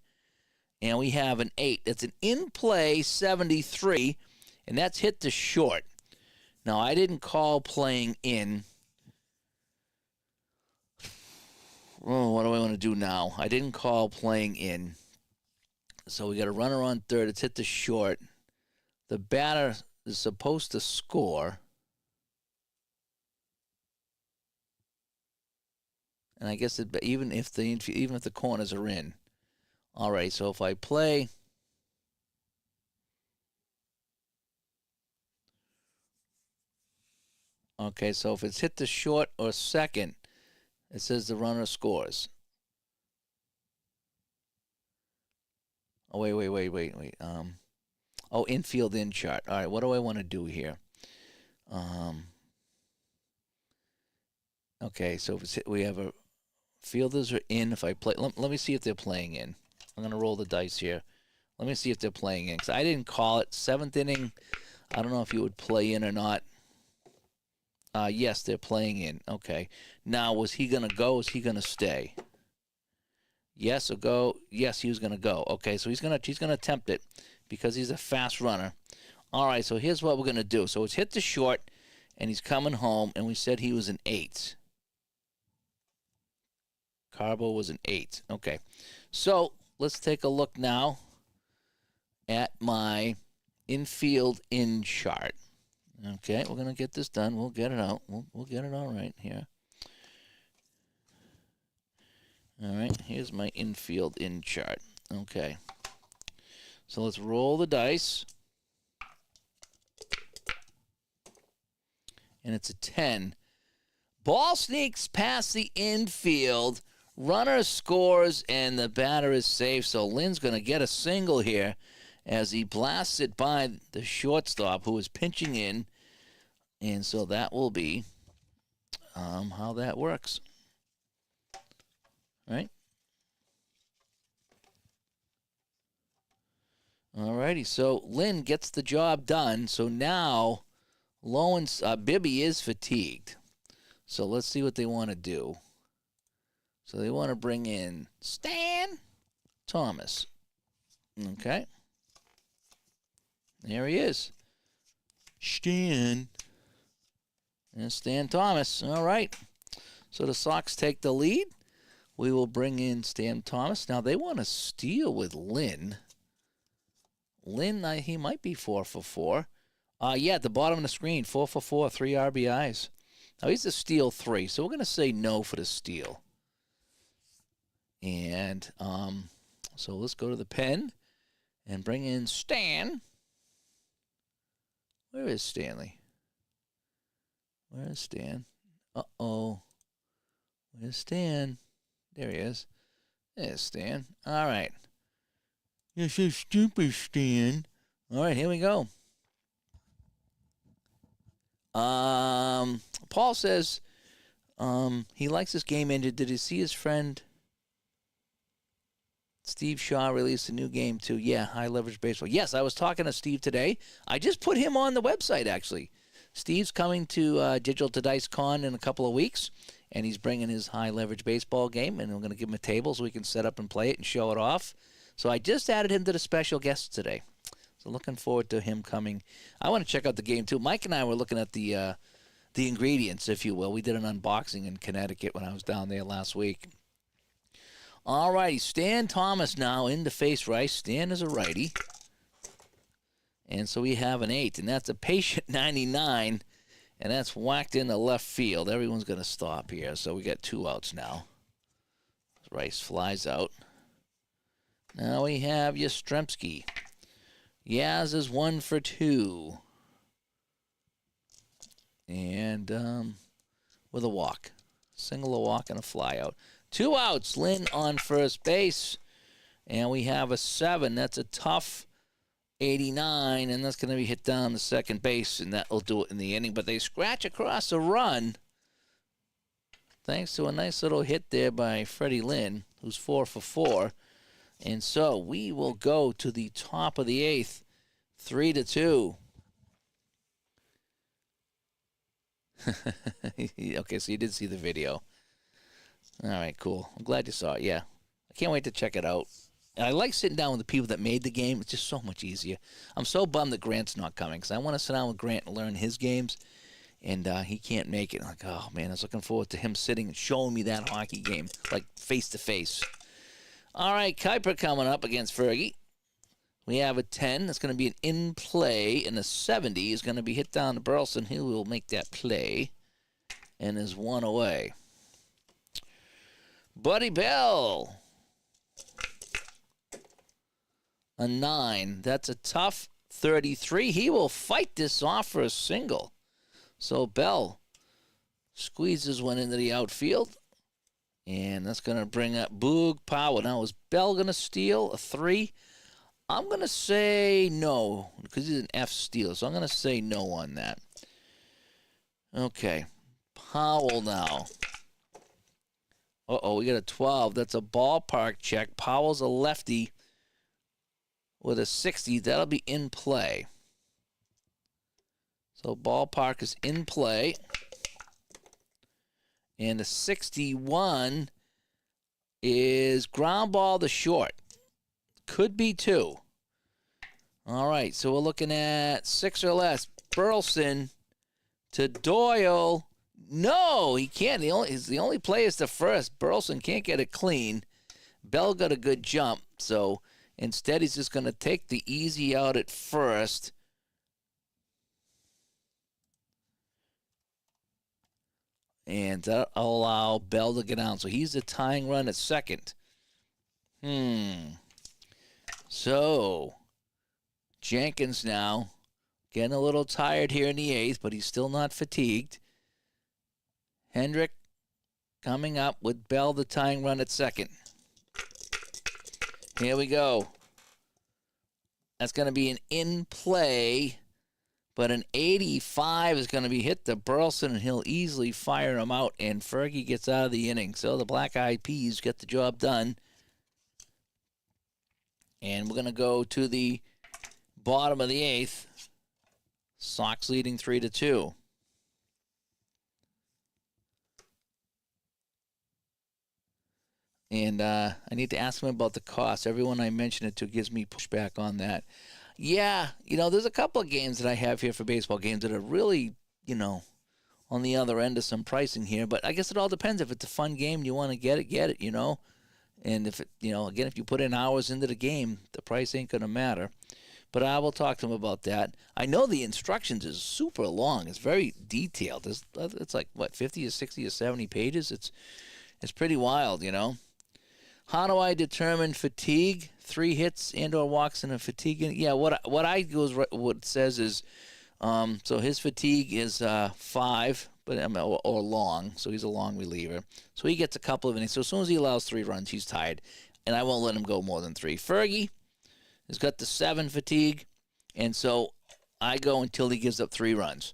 And we have an 8. That's an in-play 73, and that's hit to short. Now, I didn't call playing in. Oh, what do I want to do now? I didn't call playing in. So we got a runner on third. It's hit to short. The batter is supposed to score. And I guess even if the corners are in. All right, so if I play, okay, so if it's hit to short or second, it says the runner scores. Oh, wait. Oh, infield in chart. All right, what do I want to do here? Okay, so if it's hit, we have a fielders are in. If I play, let me see if they're playing in. I'm going to roll the dice here. Let me see if they're playing in, because I didn't call it. 7th inning, I don't know if you would play in or not. Yes, they're playing in. Okay. Now, was he going to go? Is he going to stay? Yes or go? Yes, he was going to go. Okay, so he's going to attempt it because he's a fast runner. All right, so here's what we're going to do. So it's hit to short, and he's coming home, and we said he was an 8. Carbo was an 8. Okay. So let's take a look now at my infield in chart. Okay, we're going to get this done. We'll get it out. We'll get it all right here. All right, here's my infield in chart. Okay. So let's roll the dice. And it's a 10. Ball sneaks past the infield. Runner scores, and the batter is safe. So Lynn's going to get a single here as he blasts it by the shortstop who is pinching in. And so that will be how that works. Right? All righty. So Lynn gets the job done. So now Bibby is fatigued. So let's see what they want to do. So they want to bring in Stan Thomas. Okay. There he is. Stan. And Stan Thomas. All right. So the Sox take the lead. We will bring in Stan Thomas. Now they want to steal with Lynn. Lynn, he might be 4 for 4. Yeah, at the bottom of the screen, 4 for 4, 3 RBIs. Now he's a steal 3, so we're going to say no for the steal. And so let's go to the pen and bring in Stan. Where is Stanley? Where is Stan? Uh-oh. Where's Stan? There he is. There's Stan. All right. You're so stupid, Stan. All right, here we go. Paul says he likes this game ended. Did he see his friend Steve Shaw released a new game too? Yeah, high leverage baseball. Yes, I was talking to Steve today. I just put him on the website, actually. Steve's coming to Digital to Dice Con in a couple of weeks, and he's bringing his high leverage baseball game, and we're going to give him a table so we can set up and play it and show it off. So I just added him to the special guests today. So looking forward to him coming. I want to check out the game too. Mike and I were looking at the ingredients, if you will. We did an unboxing in Connecticut when I was down there last week. All righty, Stan Thomas now in to face Rice. Stan is a righty. And so we have an 8, and that's a patient 99, and that's whacked into left field. Everyone's going to stop here, so we got 2 outs now. Rice flies out. Now we have Yastrzemski. Yaz is 1 for 2. And with a walk. Single, a walk, and a fly out. 2 outs. Lynn on first base. And we have a 7. That's a tough 89, and that's going to be hit down to second base, and that will do it in the inning. But they scratch across a run thanks to a nice little hit there by Freddie Lynn, who's 4 for 4. And so we will go to the top of the 8th, 3-2. Okay, so you did see the video. All right, cool. I'm glad you saw it. Yeah, I can't wait to check it out. And I like sitting down with the people that made the game. It's just so much easier. I'm so bummed that Grant's not coming because I want to sit down with Grant and learn his games, and he can't make it. I'm like, oh man, I was looking forward to him sitting and showing me that hockey game, like face to face. All right, Kuiper coming up against Fergie. We have a 10. That's going to be an in play, and a 70 is going to be hit down to Burleson. He will make that play, and is one away. Buddy Bell. A 9. That's a tough 33. He will fight this off for a single. So Bell squeezes one into the outfield. And that's going to bring up Boog Power. Now, is Bell going to steal a 3? I'm going to say no, because he's an F steal. So I'm going to say no on that. Okay. Powell now. Uh-oh, we got a 12. That's a ballpark check. Powell's a lefty with a 60. That'll be in play. So ballpark is in play. And the 61 is ground ball to short. Could be 2. All right, so we're looking at 6 or less. Burleson to Doyle. No, he can't. He's the only play is the first. Burleson can't get it clean. Bell got a good jump, so instead he's just going to take the easy out at first. And that'll allow Bell to get on. So he's the tying run at second. So Jenkins now getting a little tired here in the 8th, but he's still not fatigued. Hendrick coming up with Bell the tying run at second. Here we go. That's going to be an in play, but an 85 is going to be hit to Burleson, and he'll easily fire him out, and Fergie gets out of the inning. So the Black Eyed Peas get the job done. And we're going to go to the bottom of the 8th. Sox leading 3-2. And I need to ask him about the cost. Everyone I mention it to gives me pushback on that. Yeah, there's a couple of games that I have here for baseball games that are really, on the other end of some pricing here. But I guess it all depends. If it's a fun game and you want to get it, And if, again, if you put in hours into the game, the price ain't going to matter. But I will talk to him about that. I know the instructions is super long. It's very detailed. It's like, 50 or 60 or 70 pages? It's pretty wild, How do I determine fatigue? 3 hits and or walks in a fatigue. Yeah, what I do is what it says is, so his fatigue is 5, but or long. So he's a long reliever. So he gets a couple of innings. So as soon as he allows 3 runs, he's tied, and I won't let him go more than 3. Fergie has got the 7 fatigue, and so I go until he gives up 3 runs.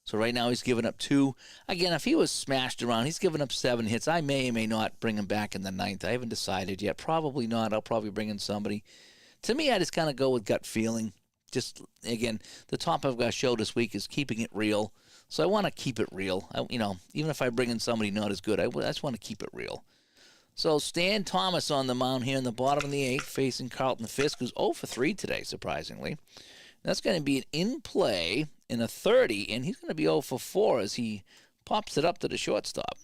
So right now he's given up 2. Again, if he was smashed around, he's given up 7 hits. I may or may not bring him back in the 9th. I haven't decided yet. Probably not. I'll probably bring in somebody. To me, I just kind of go with gut feeling. Just, again, the topic of our show this week is keeping it real. So I want to keep it real. Even if I bring in somebody not as good, I just want to keep it real. So Stan Thomas on the mound here in the bottom of the 8th, facing Carlton Fisk, who's 0 for 3 today, surprisingly. That's going to be an in play in a 30, and he's going to be 0 for 4 as he pops it up to the shortstop.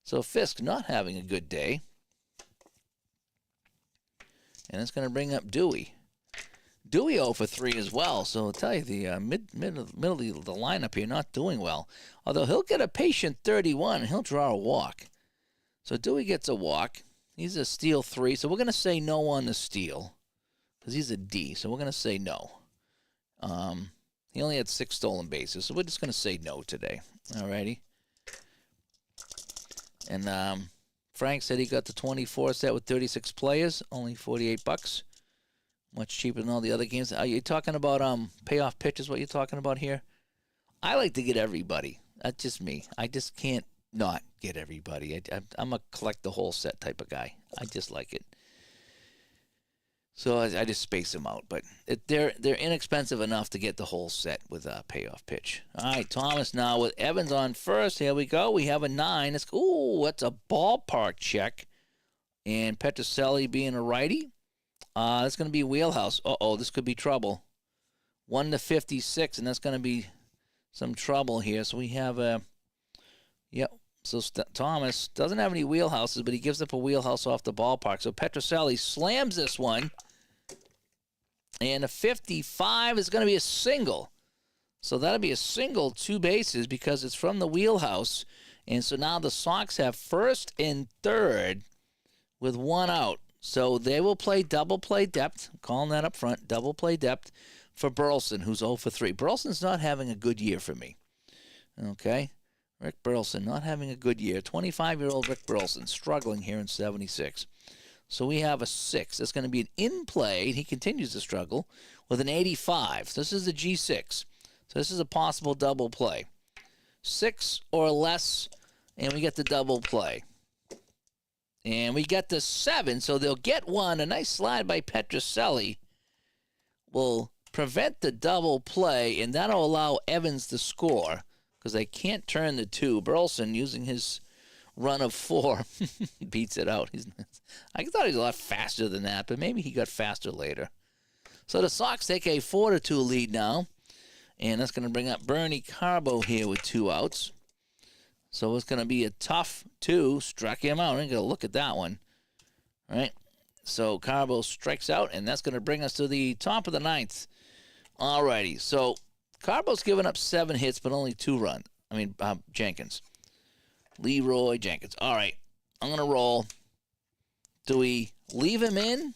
So Fisk not having a good day. And it's going to bring up Dewey. Dewey 0 for 3 as well. So I'll tell you, the middle of the lineup here not doing well. Although he'll get a patient 31, and he'll draw a walk. So Dewey gets a walk. He's a steal 3. So we're going to say no on the steal because he's a D. So we're going to say no. He only had 6 stolen bases, so we're just going to say no today. Alrighty. And Frank said he got the 24 set with 36 players, only $48. Much cheaper than all the other games. Are you talking about payoff pitch is what you're talking about here? I like to get everybody. That's just me. I just can't not get everybody. I'm a collect the whole set type of guy. I just like it. So I just space them out. But they're inexpensive enough to get the whole set with a payoff pitch. All right, Thomas now with Evans on first. Here we go. We have a 9. Ooh, that's a ballpark check. And Petrocelli being a righty. That's going to be wheelhouse. Uh-oh, this could be trouble. 1-56, and that's going to be some trouble here. So we have a, yep. So Thomas doesn't have any wheelhouses, but he gives up a wheelhouse off the ballpark. So Petrocelli slams this one. And a 55 is going to be a single. So that'll be a single, 2 bases, because it's from the wheelhouse. And so now the Sox have first and third with 1 out. So they will play double play depth. I'm calling that up front, double play depth for Burleson, who's 0 for 3. Burleson's not having a good year for me. Okay? Rick Burleson not having a good year. 25-year-old Rick Burleson struggling here in 76. So we have a 6. That's going to be an in play. He continues to struggle with an 85. So this is a G6. So this is a possible double play. 6 or less, and we get the double play. And we get the 7, so they'll get 1. A nice slide by Petrocelli will prevent the double play, and that'll allow Evans to score because they can't turn the 2. Burleson, using his run of 4, beats it out. I thought he was a lot faster than that, but maybe he got faster later. So the Sox take a 4-2 lead now, and that's going to bring up Bernie Carbo here with 2 outs. So it's going to be a tough 2. Struck him out. I'm going to look at that one. All right. So Carbo strikes out, and that's going to bring us to the top of the 9th. All righty. So Carbo's given up 7 hits, but only 2 runs. Jenkins. Leroy Jenkins. All right. I'm going to roll. Do we leave him in?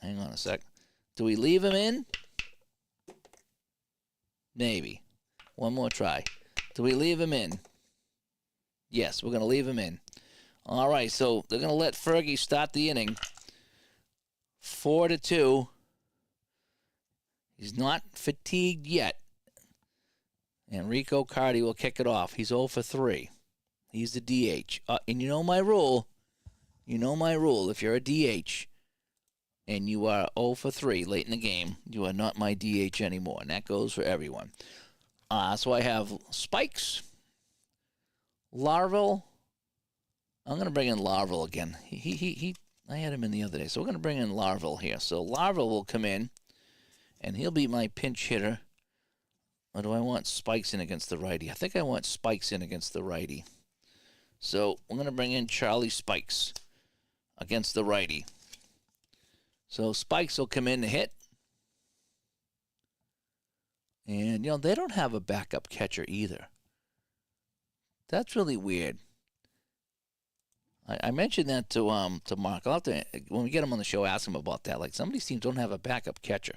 Hang on a sec. Do we leave him in? Maybe. One more try. Do we leave him in? Yes, we're going to leave him in. All right, so they're going to let Fergie start the inning. 4-2. He's not fatigued yet. And Rico Cardi will kick it off. He's 0 for 3. He's the DH. And you know my rule. You know my rule. If you're a DH and you are 0 for 3 late in the game, you are not my DH anymore. And that goes for everyone. So I have Spikes. Larville. I'm going to bring in Larville again. I had him in the other day, so we're going to bring in Larville here. So Larville will come in, and he'll be my pinch hitter. Or do I want Spikes in against the righty? I think I want Spikes in against the righty. So we're going to bring in Charlie Spikes against the righty. So Spikes will come in to hit. And, they don't have a backup catcher either. That's really weird. I mentioned that to Mark. I'll have to, when we get him on the show, ask him about that. Like, some of these teams don't have a backup catcher,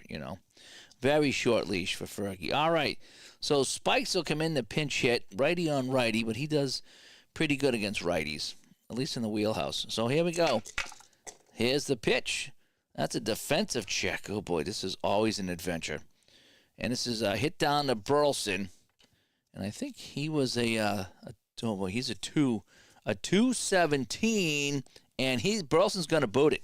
Very short leash for Fergie. All right. So Spikes will come in to pinch hit, righty on righty, but he does pretty good against righties, at least in the wheelhouse. So here we go. Here's the pitch. That's a defensive check. Oh, boy, this is always an adventure. And this is a hit down to Burleson. And I think he was he's a 217, and Burleson's going to boot it.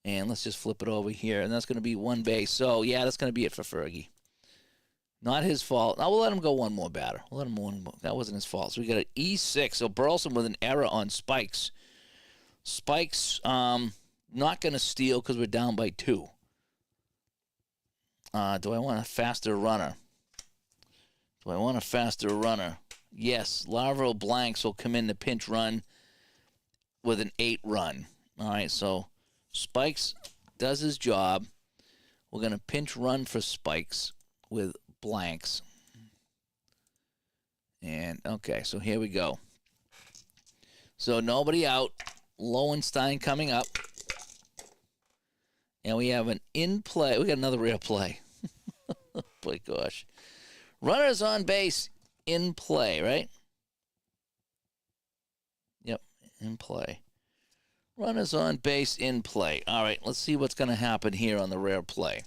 And let's just flip it over here, and that's going to be 1 base. So, yeah, that's going to be it for Fergie. Not his fault. Now, we'll let him go one more batter. We'll let him one more. That wasn't his fault. So we got an E6. So Burleson with an error on Spikes. Spikes not going to steal because we're down by 2. Do I want a faster runner? Yes, Larville Blanks will come in the pinch run with an 8 run. All right, so Spikes does his job. We're going to pinch run for Spikes with Blanks. And, okay, so here we go. So nobody out. Lowenstein coming up. And we have an in play. We got another real play. Boy, gosh. Runners on base in play, right? Yep, in play. Runners on base in play. All right, let's see what's going to happen here on the rare play.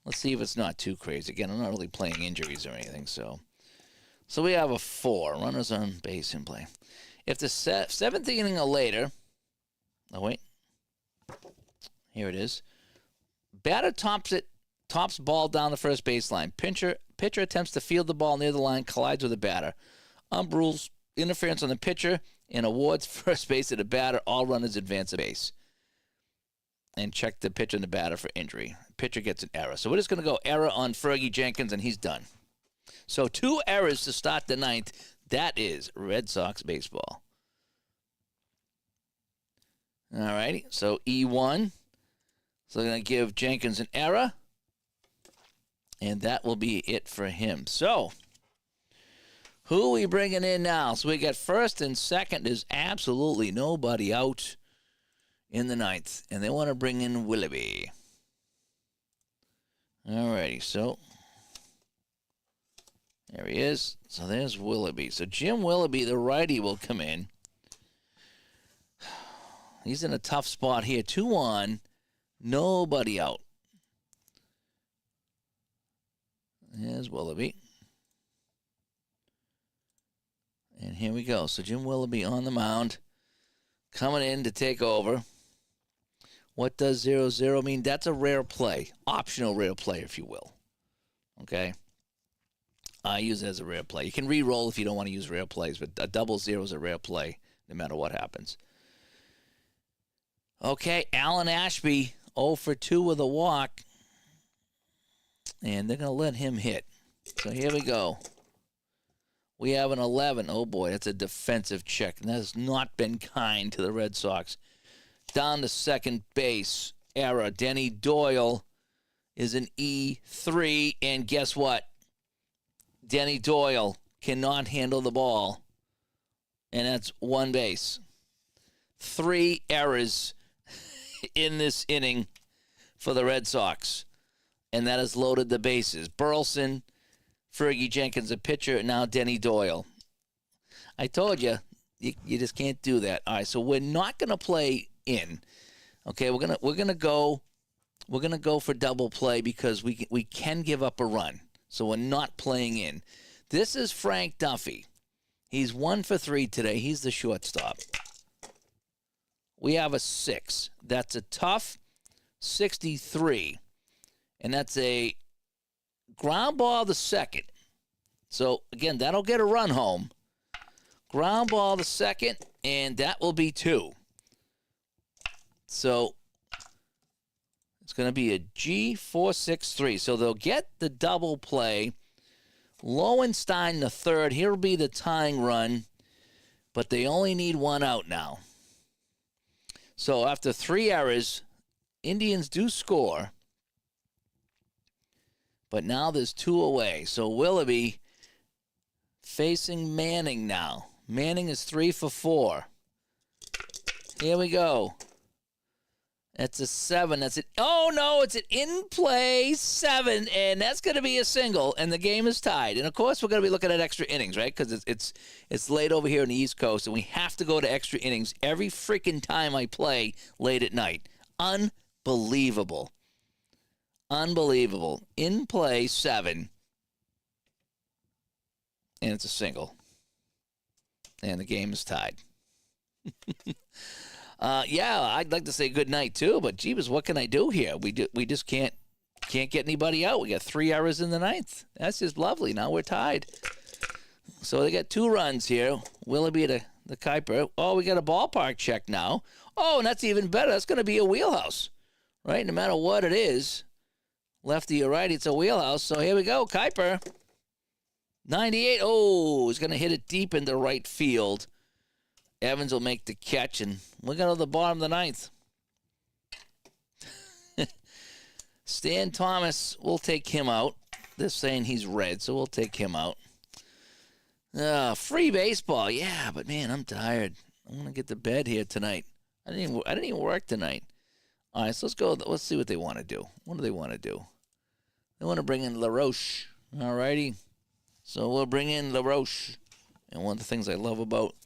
Let's see if it's not too crazy. Again, I'm not really playing injuries or anything, so we have a 4. Runners on base in play. If the 7th inning or later... Oh, wait. Here it is. Batter tops ball down the first baseline. Pitcher attempts to field the ball near the line, collides with the batter. Rules interference on the pitcher and awards first base to the batter. All runners advance a base. And check the pitcher and the batter for injury. Pitcher gets an error. So we're just going to go error on Fergie Jenkins, and he's done. So 2 errors to start the 9th. That is Red Sox baseball. All righty. So E1. So they're going to give Jenkins an error. And that will be it for him. So who are we bringing in now? So we got first and second. There's absolutely nobody out in the 9th, and they want to bring in Willoughby. Alrighty, so there he is. So there's Willoughby. So Jim Willoughby, the righty, will come in. He's in a tough spot here. 2 on, nobody out. There's Willoughby. And here we go. So Jim Willoughby on the mound, coming in to take over. What does 0-0 mean? That's a rare play. Optional rare play, if you will. Okay? I use it as a rare play. You can re-roll if you don't want to use rare plays, but a 0-0 is a rare play no matter what happens. Okay, Alan Ashby, 0 for 2 with a walk. And they're going to let him hit. So here we go. We have an 11. Oh, boy, that's a defensive check. And that has not been kind to the Red Sox. Down to second base. Error. Denny Doyle is an E3. And guess what? Denny Doyle cannot handle the ball. And that's 1 base. 3 errors in this inning for the Red Sox. And that has loaded the bases. Burleson, Fergie Jenkins, a pitcher, and now Denny Doyle. I told you, you just can't do that. All right, so we're not going to play in. Okay, we're gonna go for double play because we can give up a run. So we're not playing in. This is Frank Duffy. He's 1 for 3 today. He's the shortstop. We have a 6. That's a tough 63. And that's a ground ball to second. So, again, that'll get a run home. Ground ball to second, and that will be 2. So, it's going to be a G463. So, they'll get the double play. Lowenstein the third. He'll be the tying run, but they only need 1 out now. So, after 3 errors, Indians do score. But now there's 2 away. So Willoughby facing Manning now. Manning is 3 for 4. Here we go. That's a 7. That's it. Oh, no, it's an in-play 7, and that's going to be a single, and the game is tied. And, of course, we're going to be looking at extra innings, right, because it's late over here on the East Coast, and we have to go to extra innings every freaking time I play late at night. Unbelievable. Unbelievable. In play 7. And it's a single. And the game is tied. Yeah, I'd like to say good night too, but jeebus, what can I do here? We just can't get anybody out. We got 3 errors in the 9th. That's just lovely. Now we're tied. So they got 2 runs here. Willoughby the Kuiper. Oh, we got a ballpark check now. Oh, and that's even better. That's going to be a wheelhouse, right? No matter what it is. Lefty or righty, it's a wheelhouse. So here we go, Kuiper. 98. Oh, he's going to hit it deep into right field. Evans will make the catch, and we're going to the bottom of the 9th. Stan Thomas, we'll take him out. They're saying he's red, so we'll take him out. Free baseball, yeah, but man, I'm tired. I want to get to bed here tonight. I didn't even work tonight. All right, so let's go. Let's see what they want to do. What do they want to do? They want to bring in LaRoche. All righty. So we'll bring in LaRoche. And one of the things I love about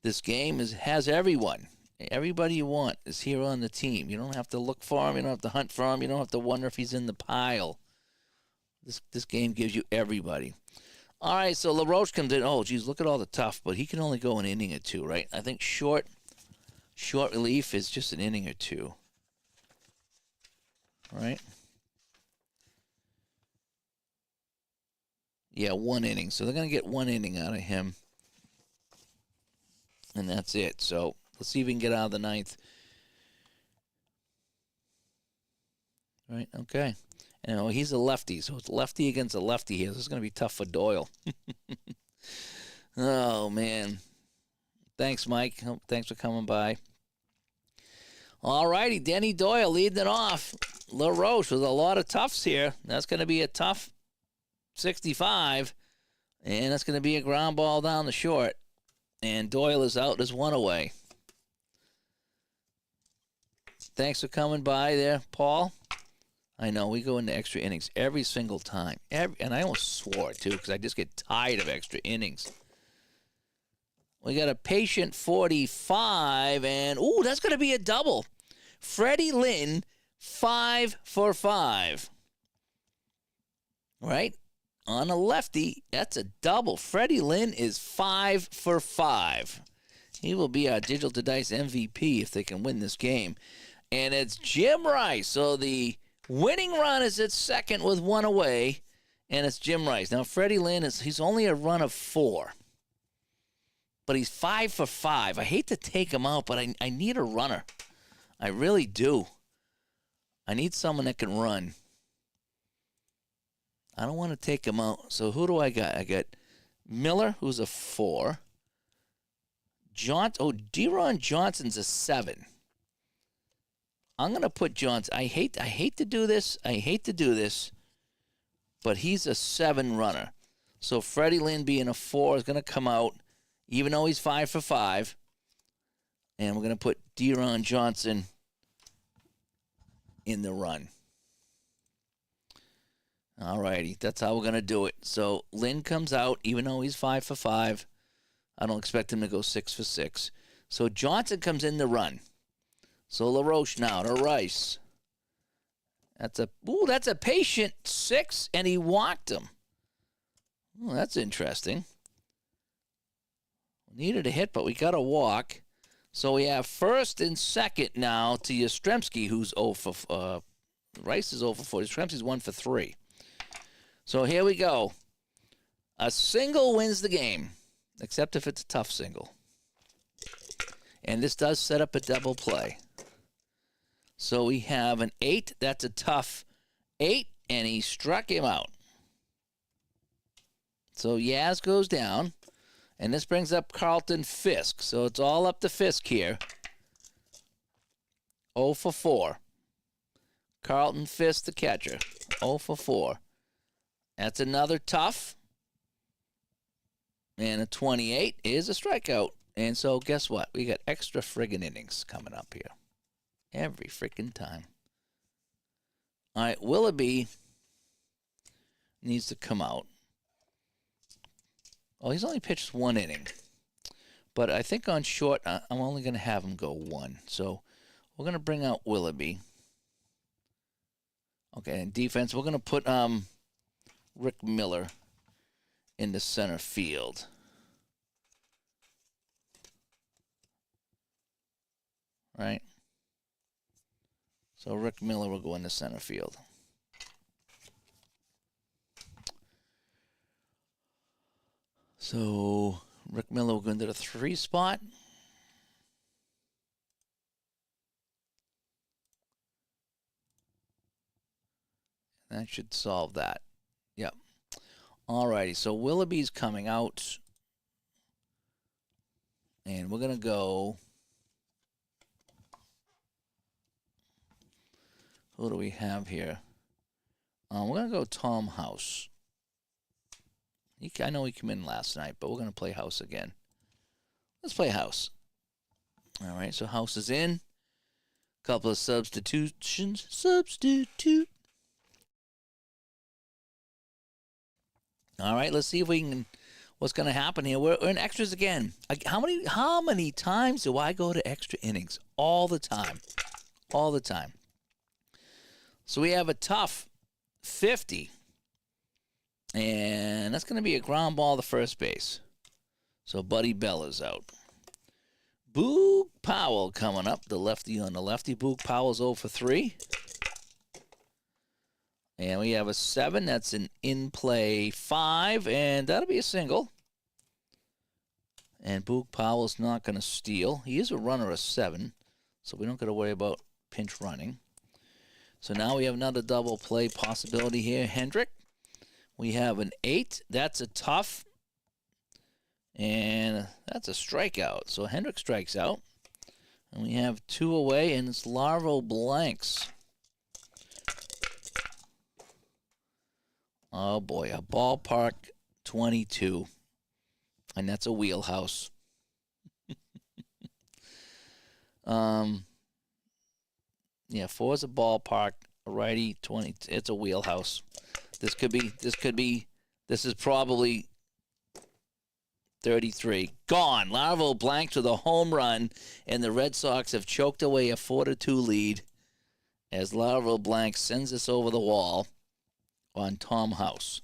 this game is it has everyone. Everybody you want is here on the team. You don't have to look for him. You don't have to hunt for him. You don't have to wonder if he's in the pile. This game gives you everybody. All right, so LaRoche comes in. Oh, geez, look at all the tough, but he can only go an inning or 2, right? I think short relief is just an inning or 2. right? Yeah, 1 inning. So they're going to get 1 inning out of him. And that's it. So let's see if we can get out of the 9th. Right, okay. And he's a lefty, so it's lefty against a lefty here. This is going to be tough for Doyle. Oh, man. Thanks, Mike. Thanks for coming by. All righty, Denny Doyle leading it off. LaRoche with a lot of toughs here. That's going to be a tough 65, and that's going to be a ground ball down the short. And Doyle is out as 1 away. Thanks for coming by there, Paul. I know, we go into extra innings every single time. And I almost swore, too, because I just get tired of extra innings. We got a patient 45, and, ooh, that's going to be a double. Freddie Lynn, 5 for 5. Right? On a lefty, that's a double. Freddie Lynn is 5 for 5. He will be our Digital to Dice MVP if they can win this game. And it's Jim Rice. So the winning run is at second with 1 away, and it's Jim Rice. Now, Freddie Lynn, he's only a run of 4. But he's 5 for 5. I hate to take him out, but I need a runner. I really do. I need someone that can run. I don't want to take him out. So who do I got? I got Miller, who's a 4. Deron Johnson's a 7. I'm going to put Johnson. I hate to do this. But he's a 7 runner. So Freddie Lynn being a 4 is going to come out, even though he's 5 for 5. And we're going to put Deron Johnson in the run. All righty, that's how we're going to do it. So Lynn comes out, even though he's 5 for 5. I don't expect him to go 6 for 6. So Johnson comes in the run. So LaRoche now to Rice. That's a patient 6, and he walked him. Ooh, that's interesting. Needed a hit, but we got a walk. So we have first and second now to Yastrzemski, who's 0 for Rice is 0 for 4. Yastrzemski's 1 for 3. So here we go. A single wins the game, except if it's a tough single. And this does set up a double play. So we have an 8. That's a tough 8, and he struck him out. So Yaz goes down, and this brings up Carlton Fisk. So it's all up to Fisk here. 0 for 4. Carlton Fisk, the catcher. 0 for 4. That's another tough. And a 28 is a strikeout. And so guess what? We got extra friggin' innings coming up here. Every freaking time. All right, Willoughby needs to come out. Oh, he's only pitched 1 inning. But I think on short, I'm only going to have him go 1. So we're going to bring out Willoughby. Okay, in defense, we're going to put Rick Miller in the center field. Right? So Rick Miller will go in the center field. So Rick Miller will go into the 3 spot. That should solve that. Yep. All righty. So Willoughby's coming out. And we're going to go. Who do we have here? We're going to go Tom House. I know he came in last night, but we're going to play House again. Let's play House. All right, so House is in. Couple of substitutions. Substitute. All right, let's see if we can. What's going to happen here? We're in extras again. How many times do I go to extra innings? All the time. All the time. So we have a tough 50. And that's going to be a ground ball to first base. So Buddy Bell is out. Boog Powell coming up, the lefty on the lefty. Boog Powell's 0 for 3. And we have a 7. That's an in-play 5, and that'll be a single. And Boog Powell's not going to steal. He is a runner of 7, so we don't got to worry about pinch running. So now we have another double play possibility here. Hendrick. We have an 8. That's a tough. And that's a strikeout. So Hendrick strikes out. And we have 2 away, and it's Larvo Blanks. Oh, boy. A ballpark 22. And that's a wheelhouse. Yeah, 4 is a ballpark. A righty, 20. It's a wheelhouse. This is probably 33. Gone. Larvo Blanks with a home run, and the Red Sox have choked away a 4-2 lead as Larvo Blanks sends us over the wall on Tom House.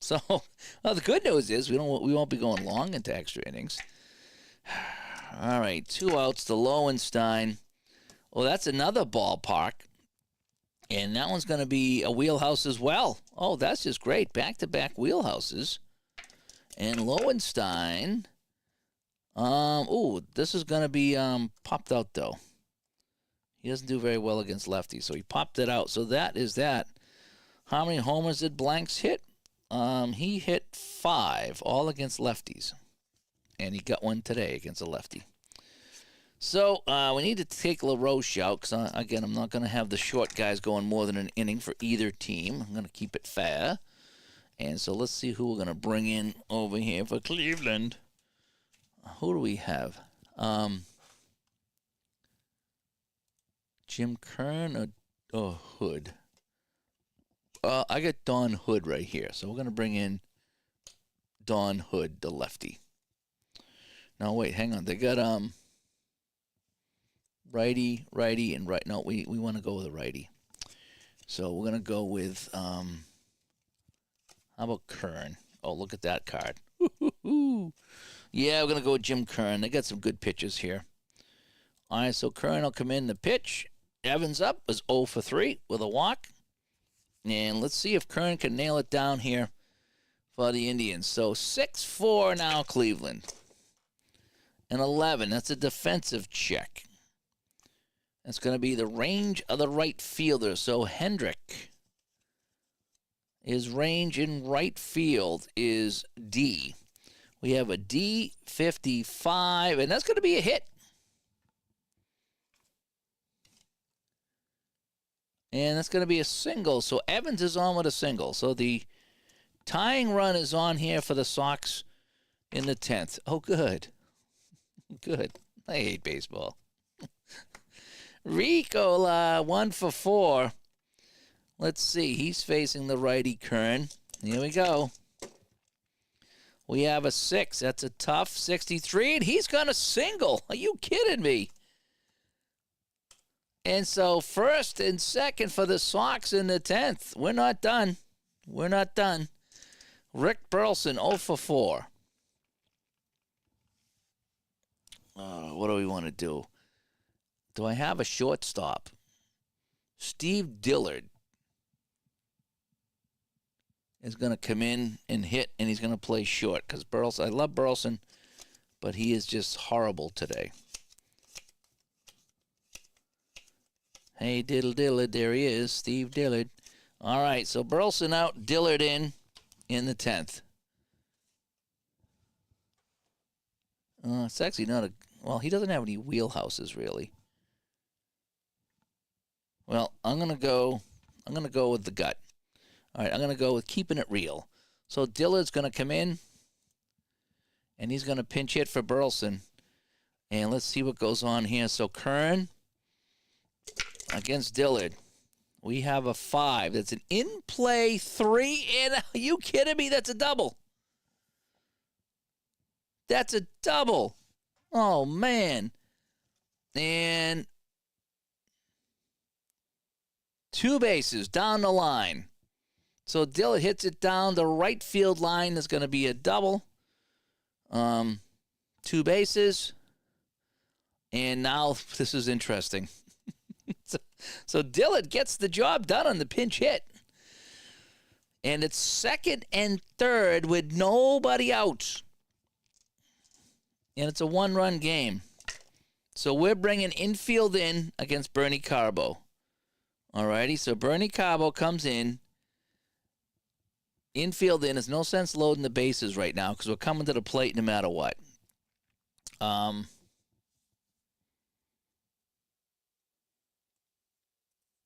So, well, the good news is we won't be going long into extra innings. All right, 2 outs to Lowenstein. Well, that's another ballpark, and that one's going to be a wheelhouse as well. Oh, that's just great. Back-to-back wheelhouses. And Lowenstein, this is going to be popped out, though. He doesn't do very well against lefties, so he popped it out. So that is that. How many homers did Blanks hit? He hit 5, all against lefties. And he got one today against a lefty. So we need to take LaRoche out because, again, I'm not going to have the short guys going more than an inning for either team. I'm going to keep it fair. And so let's see who we're going to bring in over here for Cleveland. Who do we have? Jim Kern or Hood? I got Don Hood right here. So we're going to bring in Don Hood, the lefty. Now, wait, hang on. They got righty, and right. No, we want to go with a righty. So we're going to go with, how about Kern? Oh, look at that card. Yeah, we're going to go with Jim Kern. They got some good pitches here. All right, so Kern will come in the pitch. Evans up was 0 for 3 with a walk. And let's see if Kern can nail it down here for the Indians. So 6-4 now Cleveland. And 11, that's a defensive check. That's going to be the range of the right fielder. So Hendrick, his range in right field is D. We have a D55, and that's going to be a hit. And that's going to be a single. So Evans is on with a single. So the tying run is on here for the Sox in the 10th. Oh, good. Good. I hate baseball. Rico, 1 for 4. Let's see. He's facing the righty Kern. Here we go. We have a 6. That's a tough 63, and he's going to single. Are you kidding me? And so first and second for the Sox in the 10th. We're not done. We're not done. Rick Burleson, 0 for 4. What do we want to do? Do I have a shortstop? Steve Dillard is going to come in and hit, and he's going to play short because Burleson, I love Burleson, but he is just horrible today. Hey, Dillard, there he is, Steve Dillard. All right, so Burleson out, Dillard in the 10th. It's actually not well, he doesn't have any wheelhouses, really. Well, I'm going to go with the gut. All right, I'm going to go with keeping it real. So Dillard's going to come in, and he's going to pinch hit for Burleson. And let's see what goes on here. So Kern against Dillard. We have a 5. That's an in-play 3. And are you kidding me? That's a double. That's a double. Oh, man. And 2 bases down the line. So Dillard hits it down the right field line. Is going to be a double. 2 bases. And now this is interesting. So Dillard gets the job done on the pinch hit. And it's second and third with nobody out. And it's a one-run game. So we're bringing infield in against Bernie Carbo. All righty, so Bernie Carbo comes in. Infield in. There's no sense loading the bases right now because we're coming to the plate no matter what. And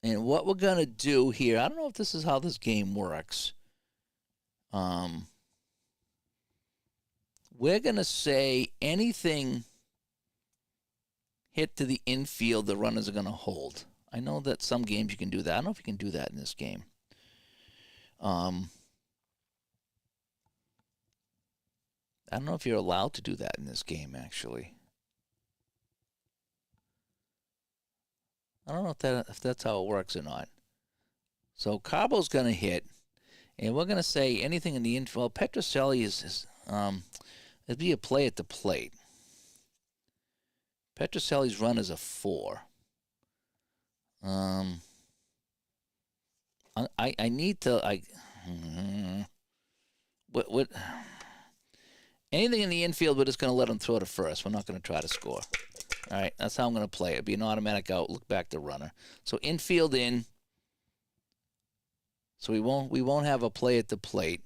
what we're going to do here, I don't know if this is how this game works. We're going to say anything hit to the infield, the runners are going to hold. I know that some games you can do that. I don't know if you can do that in this game. I don't know if you're allowed to do that in this game, actually. I don't know if that's how it works or not. So Carbo's going to hit, and we're going to say anything in the infield. Well, Petrocelli it'd be a play at the plate. Petrocelli's run is a 4. I need to what anything in the infield, we're just going to let him throw to first. We're not going to try to score. All right, that's how I'm going to play it. It'd be an automatic out. Look back to runner. So infield in. So we won't have a play at the plate.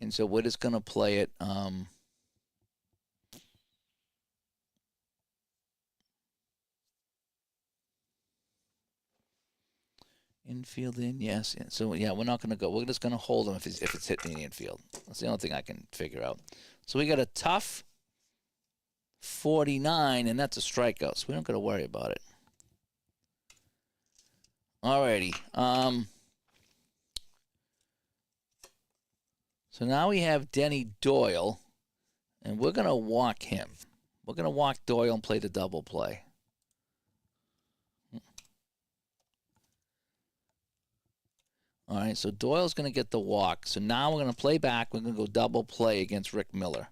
And so we're just going to play it. Infield in, yes. So, yeah, we're not going to go. We're just going to hold him if it's hitting the infield. That's the only thing I can figure out. So we got a tough 49, and that's a strikeout. So we don't got to worry about it. All righty. So now we have Denny Doyle, and we're going to walk him. We're going to walk Doyle and play the double play. All right, so Doyle's going to get the walk. So now we're going to play back. We're going to go double play against Rick Miller.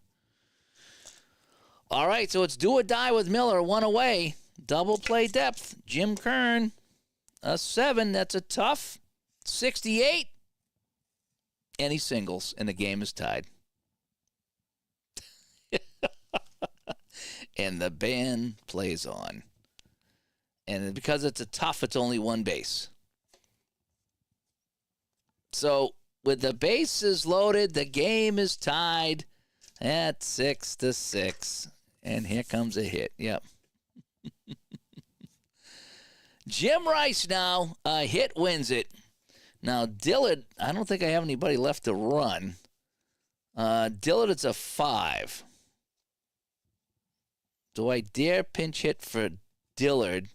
All right, so it's do or die with Miller. 1 away. Double play depth. Jim Kern, a 7. That's a tough 68. And he singles, and the game is tied. And the band plays on. And because it's a tough, it's only one base. So with the bases loaded, the game is tied at 6-6. And here comes a hit. Yep. Jim Rice now, a hit wins it. Now, Dillard, I don't think I have anybody left to run. Dillard, it's a 5. Do I dare pinch hit for Dillard?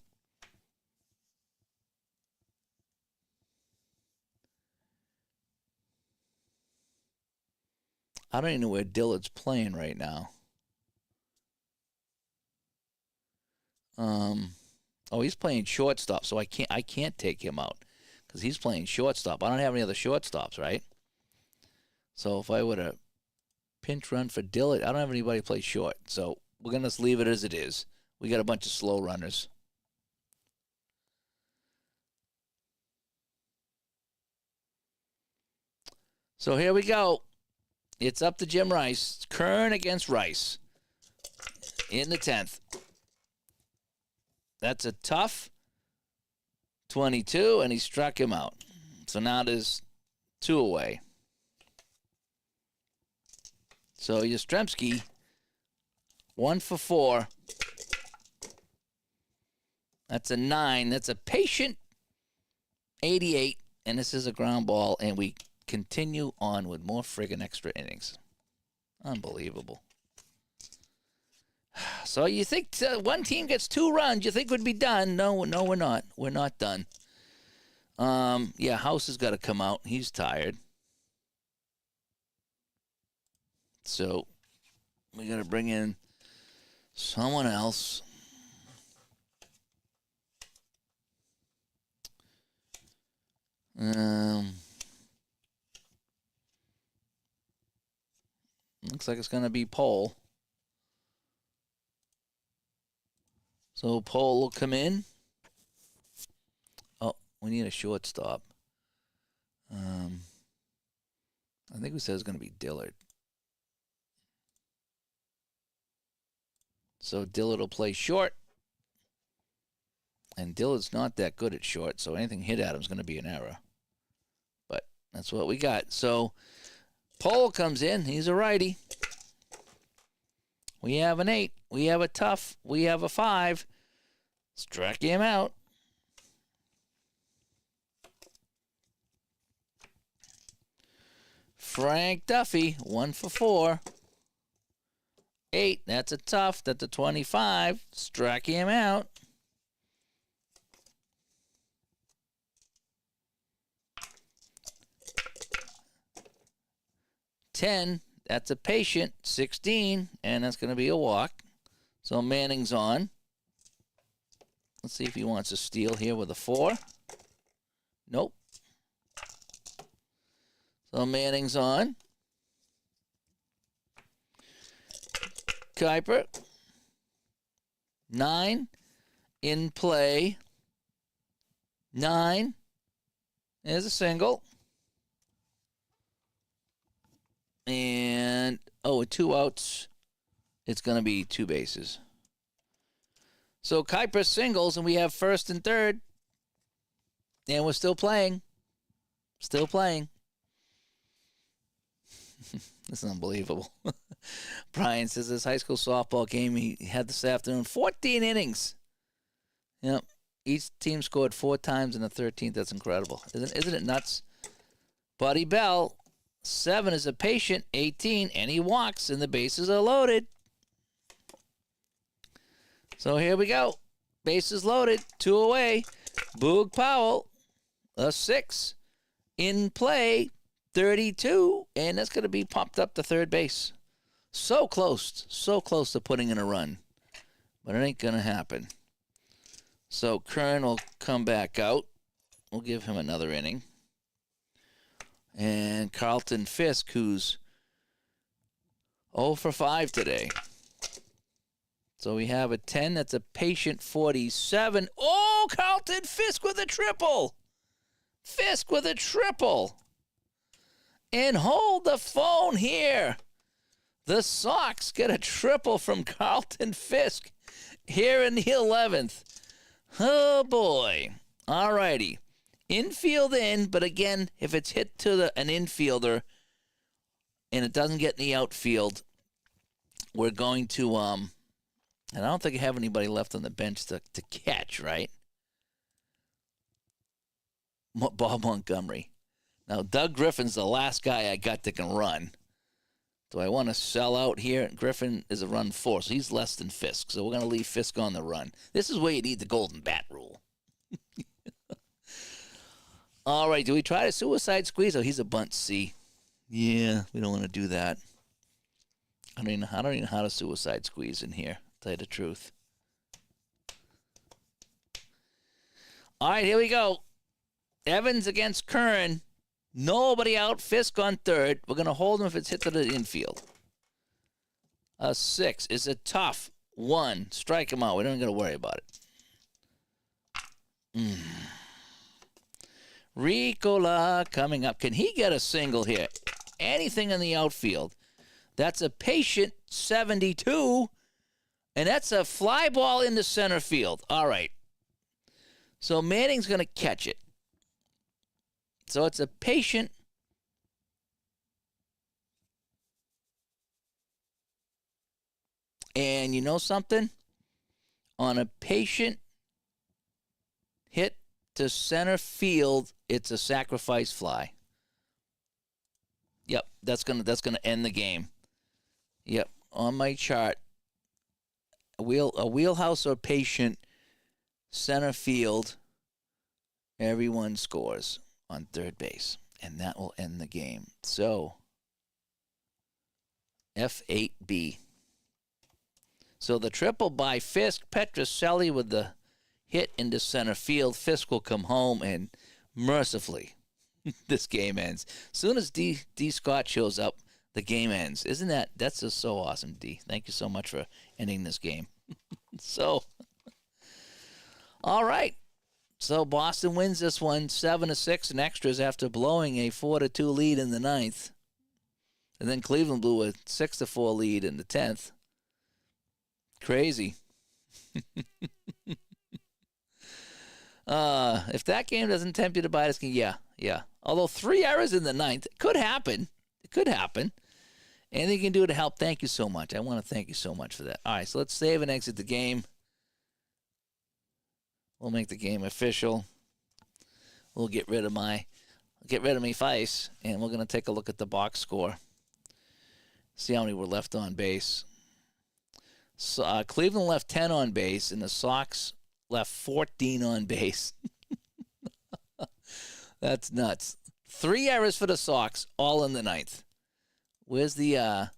I don't even know where Dillard's playing right now. Oh, he's playing shortstop, so I can't take him out because he's playing shortstop. I don't have any other shortstops, right? So if I were to pinch run for Dillard, I don't have anybody play short. So we're going to just leave it as it is. We got a bunch of slow runners. So here we go. It's up to Jim Rice. Kern against Rice in the 10th. That's a tough 22, and he struck him out. So now there's 2 away. So Yastrzemski, 1 for 4. That's a 9. That's a patient 88, and this is a ground ball, and we continue on with more friggin' extra innings. Unbelievable. So you think one team gets 2 runs, you think we'd be done. No, we're not. We're not done. Yeah, House has got to come out. He's tired. So we got to bring in someone else. Looks like it's going to be Pohl. So Pohl will come in. We need a shortstop. I think we said it was going to be Dillard. So Dillard will play short. And Dillard's not that good at short, so anything hit at him is going to be an error. But that's what we got. So Pole comes in. He's a righty. We have an 8. We have a tough. We have a 5. Strike him out. Frank Duffy, 1 for 4. 8, that's a tough. That's a 25. Strike him out. $10, that's a patient. 16, and that's going to be a walk. So Manning's on. Let's see if he wants to steal here with a 4. Nope. So Manning's on. Kuiper. 9. In play. 9. There's a single. And, with 2 outs, it's going to be 2 bases. So Kuiper singles, and we have first and third. And we're still playing. Still playing. This is unbelievable. Brian says this high school softball game he had this afternoon, 14 innings. Yep. Each team scored 4 times in the 13th. That's incredible. Isn't it nuts? Buddy Bell, 7 is a patient, 18, and he walks, and the bases are loaded. So here we go. Bases loaded, 2 away. Boog Powell, a 6. In play, 32, and that's going to be popped up to third base. So close to putting in a run. But it ain't going to happen. So Kern will come back out. We'll give him another inning. And Carlton Fisk, who's 0 for 5 today. So we have a 10. That's a patient 47. Oh, Carlton Fisk with a triple. Fisk with a triple. And hold the phone here. The Sox get a triple from Carlton Fisk here in the 11th. Oh, boy. All righty. Infield in, but again, if it's hit to an infielder and it doesn't get in the outfield, we're going to, and I don't think I have anybody left on the bench to catch, right? Bob Montgomery. Now, Doug Griffin's the last guy I got that can run. Do I want to sell out here? Griffin is a run 4, so he's less than Fisk. So we're going to leave Fisk on the run. This is where you need the golden bat rule. All right, do we try a suicide squeeze? Oh, he's a bunt C. Yeah, we don't want to do that. I don't even know how to suicide squeeze in here, to tell you the truth. All right, here we go. Evans against Kern. Nobody out. Fisk on third. We're going to hold him if it's hit to the infield. A 6 is a tough 1. Strike him out. We don't got to worry about it. Ricola coming up. Can he get a single here? Anything in the outfield. That's a patient 72. And that's a fly ball into center field. All right. So Manning's going to catch it. So it's a patient. And you know something? On a patient hit to center field, it's a sacrifice fly. Yep, that's gonna end the game. Yep, on my chart, a wheelhouse or patient center field, everyone scores on third base, and that will end the game. So F8B. So the triple by Fisk, Petrocelli with the hit into center field. Fisk will come home, and mercifully, this game ends. As soon as D. Scott shows up, the game ends. That's just so awesome, D. Thank you so much for ending this game. So, all right. So Boston wins this one 7-6 in extras after blowing a 4-2 lead in the ninth. And then Cleveland blew a 6-4 lead in the 10th. Crazy. If that game doesn't tempt you to buy this game, yeah. Although 3 errors in the ninth, it could happen. Anything you can do to help, thank you so much. I want to thank you so much for that. All right, so let's save and exit the game. We'll make the game official. We'll get rid of me face, and we're going to take a look at the box score. See how many were left on base. So, Cleveland left 10 on base, and the Sox left 14 on base. That's nuts. 3 errors for the Sox, all in the ninth. Where's the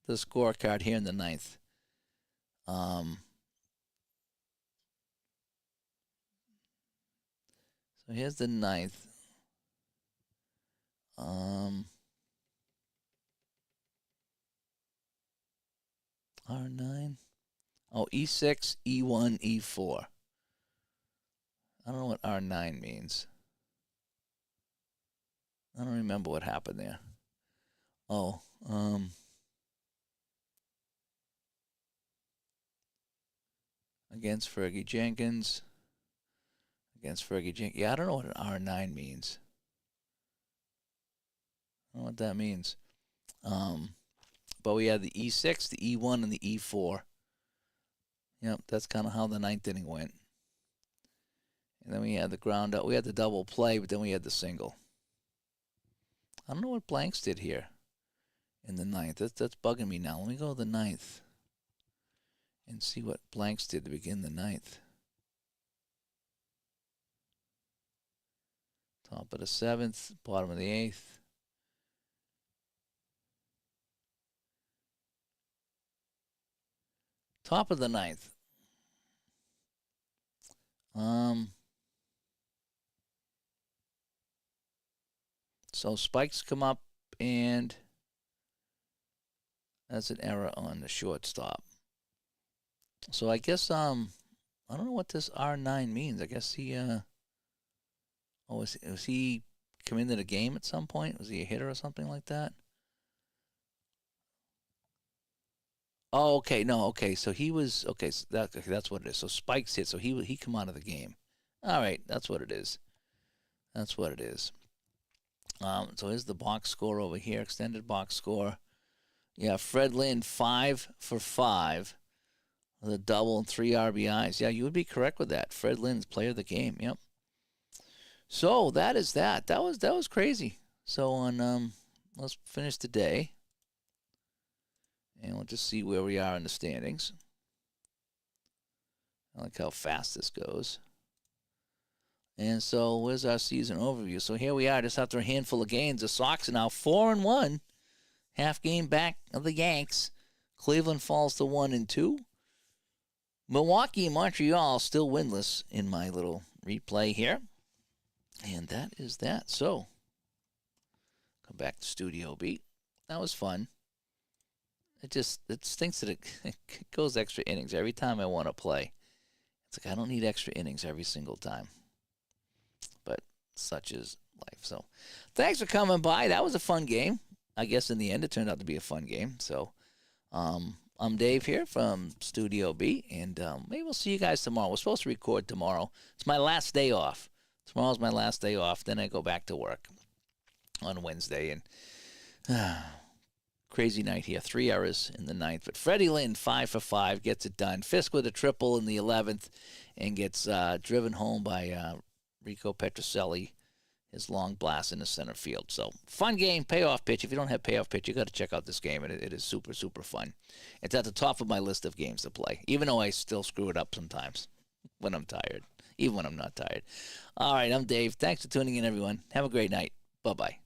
scorecard here in the ninth? So here's the ninth. R9. Oh, E6, E1, E4. I don't know what R9 means. I don't remember what happened there. Oh, against Fergie Jenkins. Yeah, I don't know what an R9 means. I don't know what that means. But we had the E6, the E1, and the E4. Yep, that's kind of how the ninth inning went. And then we had the ground out. We had the double play, but then we had the single. I don't know what blanks did here in the ninth. That's bugging me now. Let me go to the ninth and see what blanks did to begin the ninth. Top of the seventh, bottom of the eighth. Top of the ninth. So spikes come up, and that's an error on the shortstop. So I guess I don't know what this R9 means. I guess he was he come into the game at some point? Was he a hitter or something like that? Oh, okay, no, okay. So he was okay. So that's what it is. So spikes hit. So he come out of the game. All right, that's what it is. So here's the box score over here. Extended box score. Yeah, Fred Lynn 5 for 5, with a double and 3 RBIs. Yeah, you would be correct with that. Fred Lynn's player of the game. Yep. So that is that. That was crazy. So let's finish the day. And we'll just see where we are in the standings. I like how fast this goes. And so where's our season overview? So here we are, just after a handful of games. The Sox are now 4-1, half game back of the Yanks. Cleveland falls to 1-2. Milwaukee and Montreal still winless in my little replay here. And that is that. So come back to Studio Beat. That was fun. It stinks that it goes extra innings every time I want to play. It's like I don't need extra innings every single time. But such is life. So thanks for coming by. That was a fun game. I guess in the end it turned out to be a fun game. So I'm Dave here from Studio B, and maybe we'll see you guys tomorrow. We're supposed to record tomorrow. It's my last day off. Tomorrow's my last day off. Then I go back to work on Wednesday. And crazy night here. 3 errors in the ninth. But Freddie Lynn, 5 for 5, gets it done. Fisk with a triple in the 11th and gets driven home by Rico Petrocelli, his long blast in the center field. So, fun game, Payoff Pitch. If you don't have Payoff Pitch, you got to check out this game. It is super, super fun. It's at the top of my list of games to play, even though I still screw it up sometimes when I'm tired, even when I'm not tired. All right, I'm Dave. Thanks for tuning in, everyone. Have a great night. Bye-bye.